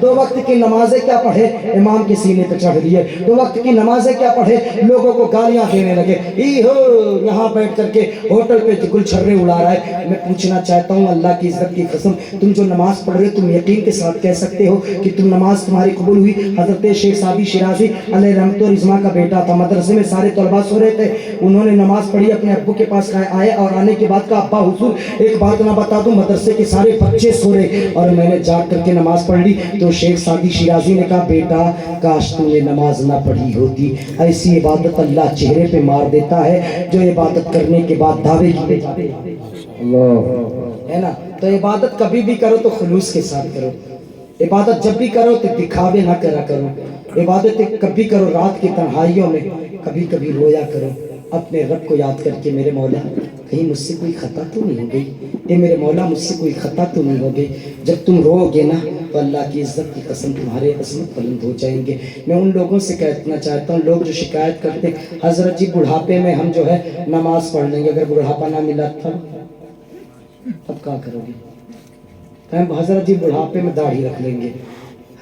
दो वक्त की नमाजें क्या पढ़े, इमाम के सीने पे चढ़ दिए। दो वक्त की नमाजें क्या पढ़े, लोगों को गालियां देने लगे। हो यहाँ बैठ करके होटल पे गुलछर्रे उड़ा रहा है। मैं पूछना चाहता हूँ अल्लाह की इज्जत की कसम, तुम जो नमाज पढ़ रहे हो तुम यकीन के साथ कह सकते हो कि तुम नमाज तुम्हारी कबूल हुई? हजरत शेख सादी शिराजी अलैहि रहमत व रिज़वान का बेटा था। मदरसे में सारे तलबा सो रहे थे, उन्होंने नमाज पढ़ी, अपने अब्बू के पास आए और आने के बाद कहा अब्बा हुजूर एक बात ना बता दूं, मदरसे के सारे बच्चे सो रहे और मैंने जाग करके नमाज पढ़ ली। तो शेख सादी शिराजी ने कहा बेटा काश तूने नमाज ना पढ़ी होती। ऐसी इबादत अल्लाह चेहरे पे मार देता है जो इबादत करने के बाद दावे की है ना। तो इबादत कभी भी करो तो खुलूस के साथ करो। इबादत जब भी करो तो दिखावे ना करा करो। इबादत कभी करो रात की तन्हाइयों में, कभी कभी रोया करो अपने रब को याद करके, मेरे मौला कहीं मुझसे कोई खता तो नहीं हो गई, ये मेरे मौला मुझसे कोई खता तो नहीं हो गई। जब तुम रोओगे ना तो अल्लाह की इज्जत की कसम तुम्हारे अज़मत बुलंद हो जाएंगे। मैं उन लोगों से कहना चाहता हूँ, लोग जो शिकायत करते हजरत जी बुढ़ापे में हम जो है नमाज पढ़ लेंगे, अगर बुढ़ापा ना मिला तब क्या करोगे? हम हजरत जी बुढ़ापे में दाढ़ी रख लेंगे,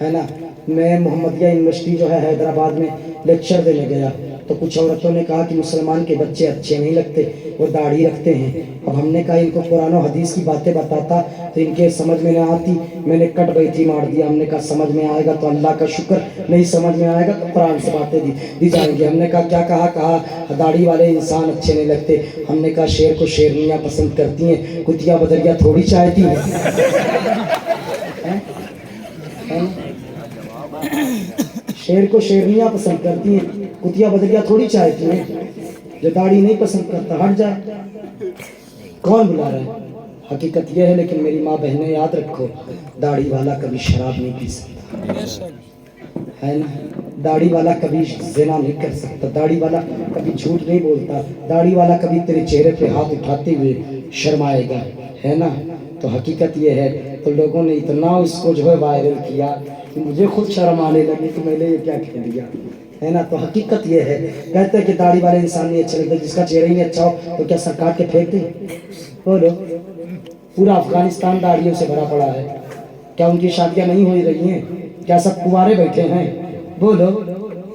है ना। मैं मोहम्मदिया यूनिवर्सिटी जो है हैदराबाद में लेक्चर देने गया तो कुछ औरतों ने कहा कि मुसलमान के बच्चे अच्छे नहीं लगते, वो दाढ़ी रखते हैं। अब हमने कहा इनको कुरान और हदीस की बातें बताता तो इनके समझ में ना आती। मैंने कट बैठी मार दिया। हमने कहा समझ में आएगा तो अल्लाह का शुक्र, नहीं समझ में आएगा तो कुरान से बातें दी जाएंगी। हमने कहा क्या कहा दाढ़ी वाले इंसान अच्छे नहीं लगते। हमने कहा शेर को शेरनियाँ पसंद करती हैं, कुतिया बदरिया थोड़ी चाहती हैं। शेर को शेरनियाँ पसंद करती हैं, कुतिया बदरिया थोड़ी चाहती हैं। जो दाढ़ी नहीं पसंद करता हट जाए, कौन बुला रहा है? हकीकत यह है। लेकिन मेरी माँ बहनें याद रखो, दाढ़ी वाला कभी शराब नहीं पी सकता, है ना। दाढ़ी वाला कभी ज़िना नहीं कर सकता, दाढ़ी वाला कभी झूठ नहीं बोलता, दाढ़ी वाला कभी तेरे चेहरे पे हाथ उठाते हुए शर्माएगा, है ना। तो हकीकत ये है। तो लोगों ने इतना उसको जो है वायरल किया कि मुझे खुद शर्म आने लगी कि मैंने ये क्या कह दिया, है ना। तो हकीकत ये है। कहते हैं कि दाढ़ी वाले इंसान नहीं अच्छा लगता, जिसका चेहरा ही नहीं अच्छा हो तो क्या सब काट के फेंक दें? बोलो, पूरा अफगानिस्तान दाढ़ियों से भरा पड़ा है। क्या उनकी शादियाँ नहीं हो रही हैं? क्या सब कुंवारे बैठे हैं? बोलो,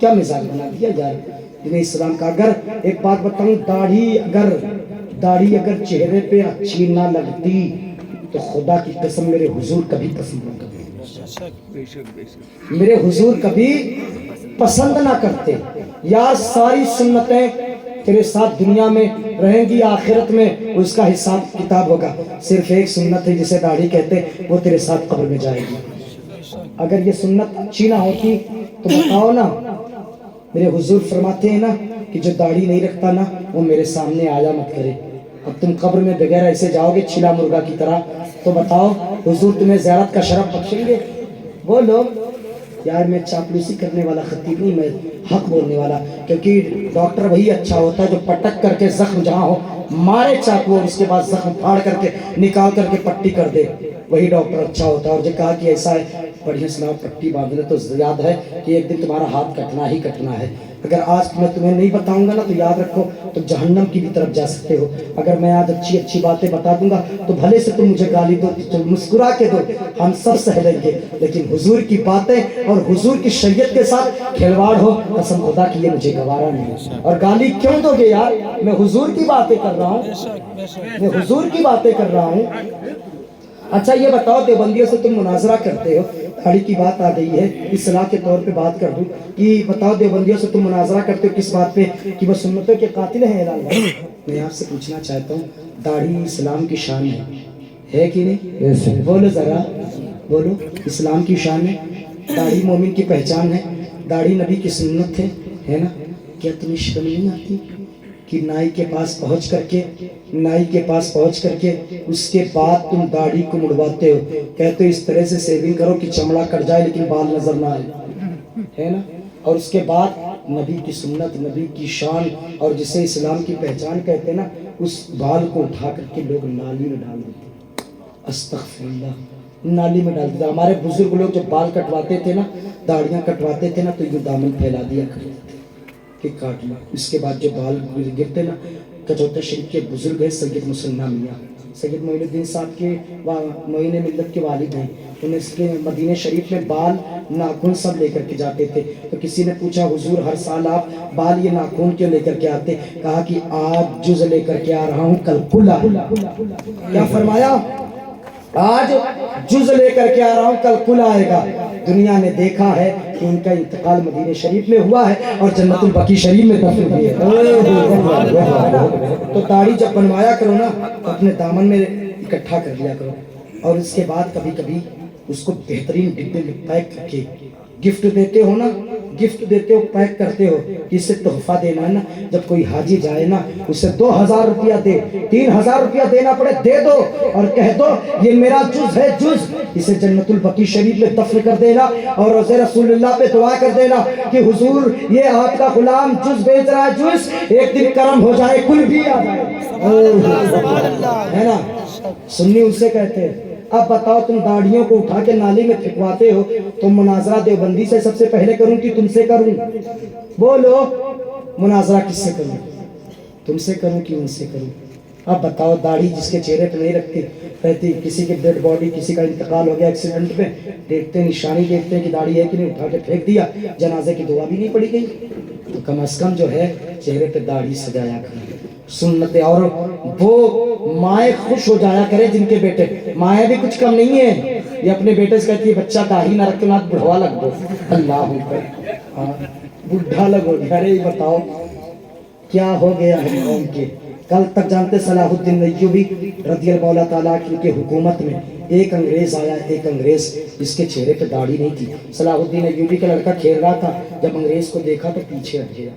क्या मिसाल बना दिया यार। دین اسلام کا. اگر ایک بات بتاؤں, داڑھی اگر چہرے پہ اچھی نہ لگتی تو خدا کی قسم میرے حضور کبھی پسند نہ کرتے, میرے حضور کبھی پسند نہ کرتے. یا ساری سنتیں تیرے ساتھ دنیا میں رہیں گی, آخرت میں اس کا حساب کتاب ہوگا. صرف ایک سنت ہے جسے داڑھی کہتے, وہ تیرے ساتھ قبر میں جائے گی. اگر یہ سنت اچھی نہ ہوتی تو بتاؤ نا. میرے حضور فرماتے ہیں نا کہ جو داڑھی نہیں رکھتا نا وہ میرے سامنے آیا مت کرے. اب تم قبر میں بغیر ایسے جاؤ گے چھلا مرغا کی طرح, تو بتاؤ حضور تمہیں زیارت کا شرف بخشیں گے؟ وہ لوگ, یار میں چاپلوسی کرنے والا خطیب نہیں, میں حق بولنے والا. کیونکہ ڈاکٹر وہی اچھا ہوتا ہے جو پٹک کر کے زخم جہاں ہو مارے چاقو اور اس کے بعد زخم پھاڑ کر کے نکال کر کے پٹی کر دے, وہی ڈاکٹر اچھا ہوتا ہے. اور جو کہا کہ ایسا ہے بڑھیا سنا پٹی باندھنے, تو یاد ہے کہ ایک دن تمہارا ہاتھ کٹنا ہی کٹنا ہے. اگر آج میں تمہیں نہیں بتاؤں گا نا تو یاد رکھو تو جہنم کی بھی طرف جا سکتے ہو. اگر میں آج اچھی اچھی باتیں بتا دوں گا تو بھلے سے تم مجھے گالی دو, مسکرا کے دو, ہم سب سہ لیں گے. لیکن حضور کی باتیں اور حضور کی شریعت کے ساتھ کھلواڑ ہو, قسم خدا کی یہ مجھے گوارا نہیں. اور گالی کیوں دو گے یار, میں حضور کی باتیں کر رہا ہوں, میں حضور کی باتیں کر رہا ہوں. اچھا یہ بتاؤ, دیوبندیوں سے تم مناظرہ کرتے ہو, داڑھی کی بات آ گئی ہے, اصلاح کے طور پہ بات کر دوں کہ بتاؤ دیوبندیوں سے تم مناظرہ کرتے ہو کس بات پہ, کہ وہ سنتوں کے قاتل ہیں اعلان بھائی. میں آپ سے پوچھنا چاہتا ہوں, داڑھی اسلام کی شان ہے کہ نہیں؟ بولو ذرا بولو, اسلام کی شان ہے, داڑھی مومن کی پہچان ہے, داڑھی نبی کی سنت ہے نا. کیا تمہیں شرم نہیں آتی کہ نائی کے پاس پہنچ کر کے اس کے بعد تم داڑھی کو مڑواتے ہو, کہتے ہو اس طرح سے سیونگ کرو کہ چمڑا کٹ جائے لیکن بال نظر نہ آئے, ہے نا. اور اس کے بعد نبی کی سنت, نبی کی شان اور جسے اسلام کی پہچان کہتے ہیں نا, اس بال کو اٹھا کر کے لوگ نالی میں ڈال دیتے. استغفر اللہ, نالی میں ڈال دیتے. ہمارے بزرگ لوگ جب بال کٹواتے تھے نا, داڑیاں کٹواتے تھے نا, تو یہ دامن پھیلا دیا کرتے تھے کہ کاٹ لیا. اس کے بعد جو بال گرتے نا, کچوتا شریف کے بزرگ ہے سید مسلمہ میاں, سید معین الدین صاحب کے معین ملت کے والد ہیں. انہیں اس کے مدینہ شریف میں بال ناخن سب لے کر کے جاتے تھے. تو کسی نے پوچھا حضور ہر سال آپ بال یہ ناخن کیوں لے کر کے آتے؟ کہا کہ آج جز لے کر کے آ رہا ہوں, کل کلا. کیا فرمایا؟ آج جز لے کر کے آ رہا ہوں, کل کل آئے گا. دنیا نے دیکھا ہے کہ ان کا انتقال مدینہ شریف میں ہوا ہے اور جنت البقیع شریف میں دفن ہوئی ہے. تو داڑھی جب بنوایا کرو نا تو اپنے دامن میں اکٹھا کر لیا کرو, اور اس کے بعد کبھی کبھی اس کو بہترین ڈبے میں پیک کر کے گفٹ دیتے ہو نا, گفٹ دیتے ہو, پیک کرتے ہو, اسے تحفہ دینا ہے نا. جب کوئی حاجی جائے نا اسے 2000 روپیہ دے, 3000 روپیہ دینا پڑے دے دو, اور کہہ دو یہ میرا جز ہے, جز, اسے جنت البقیع شریف میں دفن کر دینا, اور روضہ رسول اللہ پہ دعا کر دینا کہ حضور یہ آپ کا غلام جز بیچ رہا ہے, جز, ایک دن کرم ہو جائے کل بھی آ جائے, ہے نا. سنی اسے کہتے ہیں. اب بتاؤ تم داڑھیوں کو اٹھا کے نالی میں پھینکواتے ہو, تم مناظرہ دیوبندی سے سب سے پہلے کروں کہ تم سے کروں؟ بولو, مناظرہ کس سے کروں, تم سے کروں کہ ان سے کروں؟ اب بتاؤ, داڑھی جس کے چہرے پہ نہیں رہتی, کسی کے ڈیڈ باڈی, کسی کا انتقال ہو گیا ایکسیڈنٹ میں, دیکھتے نشانی دیکھتے ہیں کہ داڑھی ہے کہ نہیں, اٹھا کے پھینک دیا, جنازے کی دعا بھی نہیں پڑی گئی. تو کم از کم جو ہے چہرے پہ داڑھی سجایا کریں, سنت. اور وہ مائیں خوش ہو جایا کرے جن کے بیٹے, مائیں بھی کچھ کم نہیں ہیں, یہ اپنے بیٹے سے کہتی ہے بچہ داڑھی نہ رکھ کے نہ بڑھوا لگ دو. اللہ اکبر, بڈھا لگو. ارے بتاؤ کیا ہو گیا ہے قوم کے. کل تک جانتے صلاح الدین ایوبی رضی اللہ تعالیٰ کی حکومت میں ایک انگریز آیا, ایک انگریز جس کے چہرے پہ داڑھی نہیں تھی. صلاح الدین ایوبی کا لڑکا کھیل رہا تھا, جب انگریز کو دیکھا تو پیچھے ہٹ گیا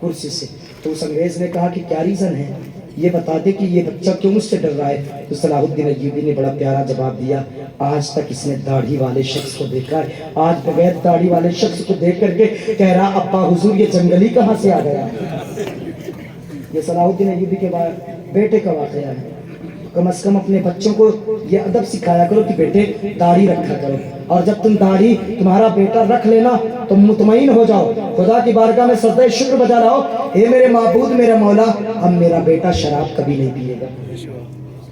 کرسی سے. تو اس انگریز نے کہا کہ کیا ریزن ہے, یہ بتا دے کہ یہ بچہ کیوں مجھ سے ڈر رہا ہے. تو صلاح الدین ایوبی نے بڑا پیارا جواب دیا, آج تک اس نے داڑھی والے شخص کو دیکھا ہے, آج بغیر داڑھی والے شخص کو دیکھ کر کے کہہ رہا ابا حضور یہ جنگلی کہاں سے آ گیا. یہ صلاح الدین ایوبی کے بیٹے کا واقعہ ہے. کم از کم اپنے بچوں کو یہ ادب سکھایا کرو کہ بیٹے داڑھی رکھا کرو, اور جب تم داڑھی تمہارا بیٹا رکھ لینا تو مطمئن ہو جاؤ, خدا کی بارگاہ میں سجدہ شکر بجا لاؤ, اے میرے معبود میرا مولا, اب میرا بیٹا شراب کبھی نہیں پیے گا,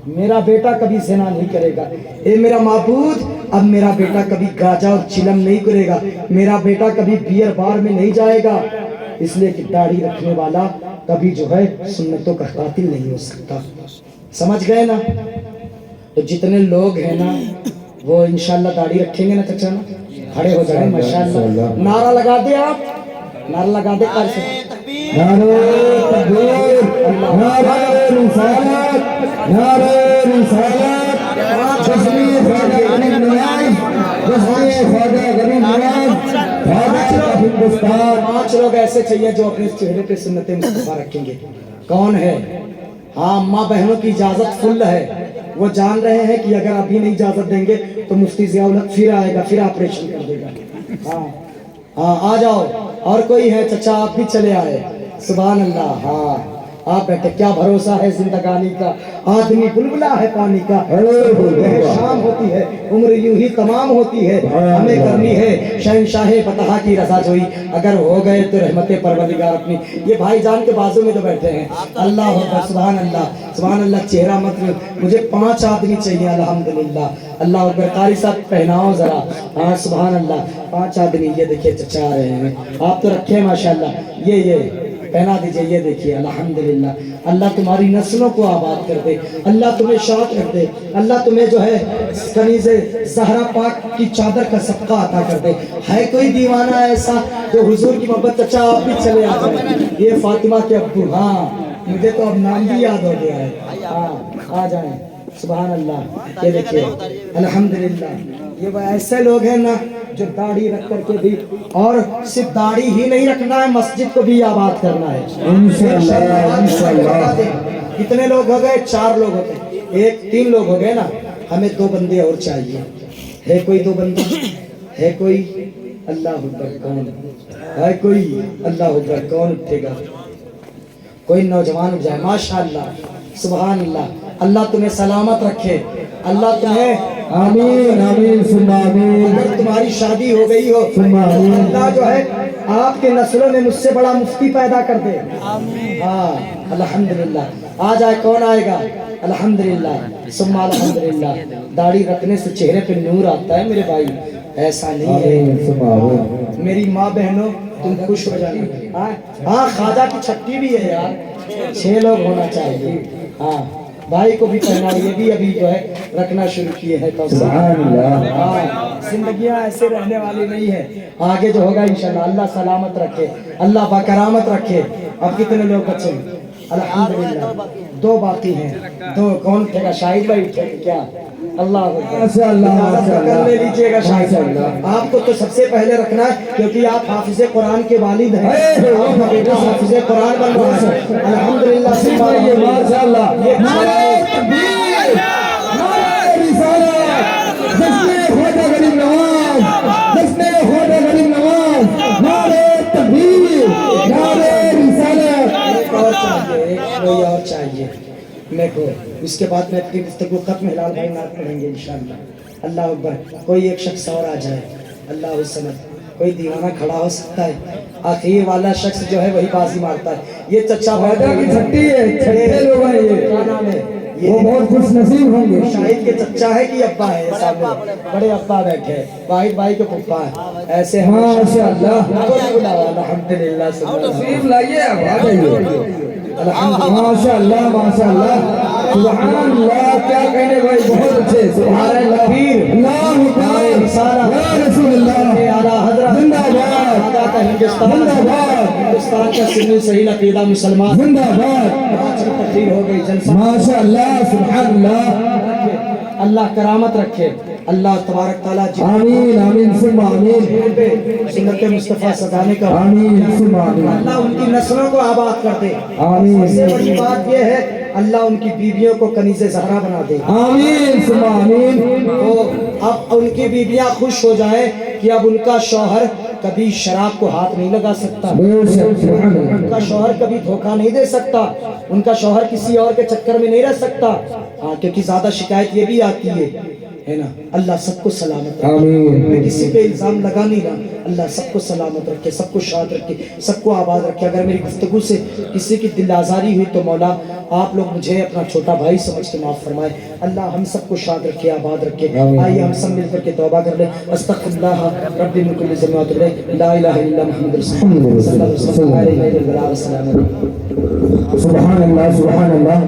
میرا بیٹا کبھی زنا نہیں کرے گا. اے میرا معبود اب میرا بیٹا کبھی گاجا اور چلم نہیں کرے گا, میرا بیٹا کبھی بیئر بار میں نہیں جائے گا. اس لیے کہ داڑھی رکھنے والا کبھی جو ہے سنتوں کا قاتل نہیں ہو سکتا. سمجھ گئے نا؟ تو جتنے لوگ ہیں نا وہ انشاءاللہ داڑھی رکھیں گے نا چچا نا, کھڑے ہو جائیں ماشاءاللہ. نعرہ لگا دے, آپ نعرہ لگا دے کر سے. نعرہ تکبیر, نعرہ رسالت, نعرہ رسالت, جشن خواجہ غریب نواز, جشن خواجہ غریب نواز, خواجہ ہندوستان. 5 لوگ ایسے چاہیے جو اپنے چہرے پہ سنت مصطفیٰ رکھیں گے. کون ہے؟ ہاں اماں بہنوں کی اجازت فل ہے. وہ جان رہے ہیں کہ اگر ابھی نہیں اجازت دیں گے تو مفتی ضیاء الحق پھر آئے گا, پھر آپریشن کر دے گا. ہاں ہاں آ جاؤ. اور کوئی ہے چچا آپ بھی چلے آئے. سبحان اللہ. ہاں آپ بیٹھے. کیا بھروسہ ہے زندگانی کا, آدمی بلبلا ہے پانی کا. شام ہوتی ہے عمر یوں ہی تمام ہوتی ہے, ہمیں کرنی ہے شہنشاہ فتح کی رضا جوئی. اگر ہو گئے تو رحمت پروردگار اپنی. یہ بھائی جان کے بازو میں جو بیٹھے ہیں, اللہ اکبر, سبحان اللہ سبحان اللہ. چہرہ مت, مجھے 5 آدمی چاہیے الحمدللہ. اللہ اکبر. قاری صاحب پہناؤ ذرا. ہاں سبحان اللہ. 5 آدمی. یہ دیکھیے چچا آ رہے ہیں, آپ تو رکھے ماشاءاللہ. یہ پہنا دیجئے. یہ دیکھیے الحمدللہ. اللہ تمہاری نسلوں کو آباد کر دے, اللہ تمہیں شاد رکھ دے, اللہ تمہیں جو ہے کنیز زہرا پاک کی چادر کا صدقہ عطا کر دے. ہے کوئی دیوانہ ایسا جو حضور کی محبت. چچا آپ بھی چلے آ جائیں. یہ فاطمہ کے ابو. ہاں مجھے تو اب نام بھی یاد ہو گیا ہے. ہاں آ جائیں. سبحان اللہ. یہ دیکھیے الحمدللہ. یہ وہ ایسے لوگ ہیں نا جو داڑھی رکھ کر کے بھی, اور صرف داڑھی ہی نہیں رکھنا ہے, مسجد کو بھی آباد کرنا ہے انشاءاللہ. کتنے لوگ ہو گئے؟ 4 لوگ ہو گئے. 3 لوگ ہو گئے نا. ہمیں 2 بندے اور چاہیے. ہے کوئی 2 بندے؟ ہے کوئی؟ اللہ اکبر. کون ہے کوئی؟ اللہ اکبر. کون اٹھے گا؟ کوئی نوجوان اٹھ جائے. ماشاءاللہ سبحان اللہ. اللہ تمہیں سلامت رکھے. اللہ تمہیں آمین آمین ثم آمین. اگر تمہاری شادی ہو گئی ہو, اللہ جو ہے آپ کے نسلوں میں مجھ سے بڑا مفتی پیدا کر دے. ہاں الحمدللہ. آ جائے. کون آئے گا؟ الحمدللہ ثم الحمدللہ. داڑھی رکھنے سے چہرے پہ نور آتا ہے میرے بھائی, ایسا نہیں ہے. میری ماں بہنوں تم خوش ہو جانا. ہاں خواجہ کی چھٹی بھی ہے یار. 6 لوگ ہونا چاہیے. ہاں بھائی کو بھی پہنا. یہ بھی ابھی جو ہے رکھنا شروع کیے ہیں. زندگیاں ایسے رہنے والی نہیں ہے. آگے جو ہوگا انشاءاللہ. اللہ سلامت رکھے, اللہ باکرامت رکھے. اب کتنے لوگ بچے ہیں؟ الحمدللہ 2 باقی ہیں. 2 کون اٹھے گا؟ شاہد بھائی اٹھے گا کیا؟ اللہ کر لے لیجیے گا. شاہد آپ کو تو سب سے پہلے رکھنا ہے کیونکہ آپ حافظ قرآن کے والد ہیں. آپ کا بیٹا حافظ قرآن بن رہا ہے. الحمدللہ. کوئی اور چاہیے میرے کو. اس کے بعد میں اپنی گفتگو ختم. ہلال بھائی نعت پڑھیں گے انشاءاللہ. اللہ اکبر. کوئی ایک شخص اور آ جائے. اللہ الصمد. کوئی دیوانہ کھڑا ہو سکتا ہے. آخر والا شخص جو ہے وہی بازی مارتا ہے. یہ چچا خواجہ کی چھٹی ہے. 6 لوگ ہیں. یہ کیا نام ہے؟ وہ بہت خوش نصیب ہوں گے. شاہد کے چچا ہے کہ ابا ہے؟ سامنے بڑے ابا بیٹھے ہیں. واحد بھائی کے پپا ہے. ایسے ماشاءاللہ. الحمدللہ. تشریف لائیے. اب آ جائیے. ماشاءاللہ ماشاءاللہ. سبحان اللہ. کیا کہنے بھائی, بہت اچھے. سبحان اللہ. اللہ اکبر. یا رسول اللہ. اعلیٰ حضرت زندہ باد. ہندوستان کا سنی صحیح عقیدہ مسلمان زندہ باد. آج کی تقریر ہو گئی. جلسہ ماشاءاللہ. سبحان اللہ. اللہ کرامت رکھے. اللہ تبارک تعالیٰ آمین آمین ثم آمین. سنت مصطفیٰ سجانے کا آمین ثم آمین. اللہ ان کی نسلوں کو آباد کر دے. آمین. سب سے بڑی بات یہ ہے اللہ ان کی بیویوں کو کنیز زہرا بنا دے. آمین ثم آمین. تو اب ان کی بیویاں خوش ہو جائیں کہ اب ان کا شوہر کبھی شراب کو ہاتھ نہیں لگا سکتا. ان کا شوہر کبھی دھوکہ نہیں دے سکتا. ان کا شوہر کسی اور کے چکر میں نہیں رہ سکتا. ہاں کیونکہ زیادہ شکایت یہ بھی آتی ہے نا. اللہ سب کو سلامت رکھے. میں کسی پہ الزام لگا نہیں رہا. اللہ سب کو سلامت رکھے, سب کو شاد رکھے, سب کو آباد رکھے. اگر میری گفتگو سے کسی کی دل آزاری ہوئی تو مولا آپ لوگ مجھے اپنا چھوٹا بھائی سمجھ کے معاف فرمائے. اللہ ہم سب کو شاد رکھے, آباد رکھے. آئیے ہم سب مل کر کے توبہ کر لیں. استغفر اللہ ربی من کل ذنب واتوب الیہ. لا الہ الا محمد رسول اللہ صلی اللہ علیہ وسلم. سبحان اللہ سبحان اللہ.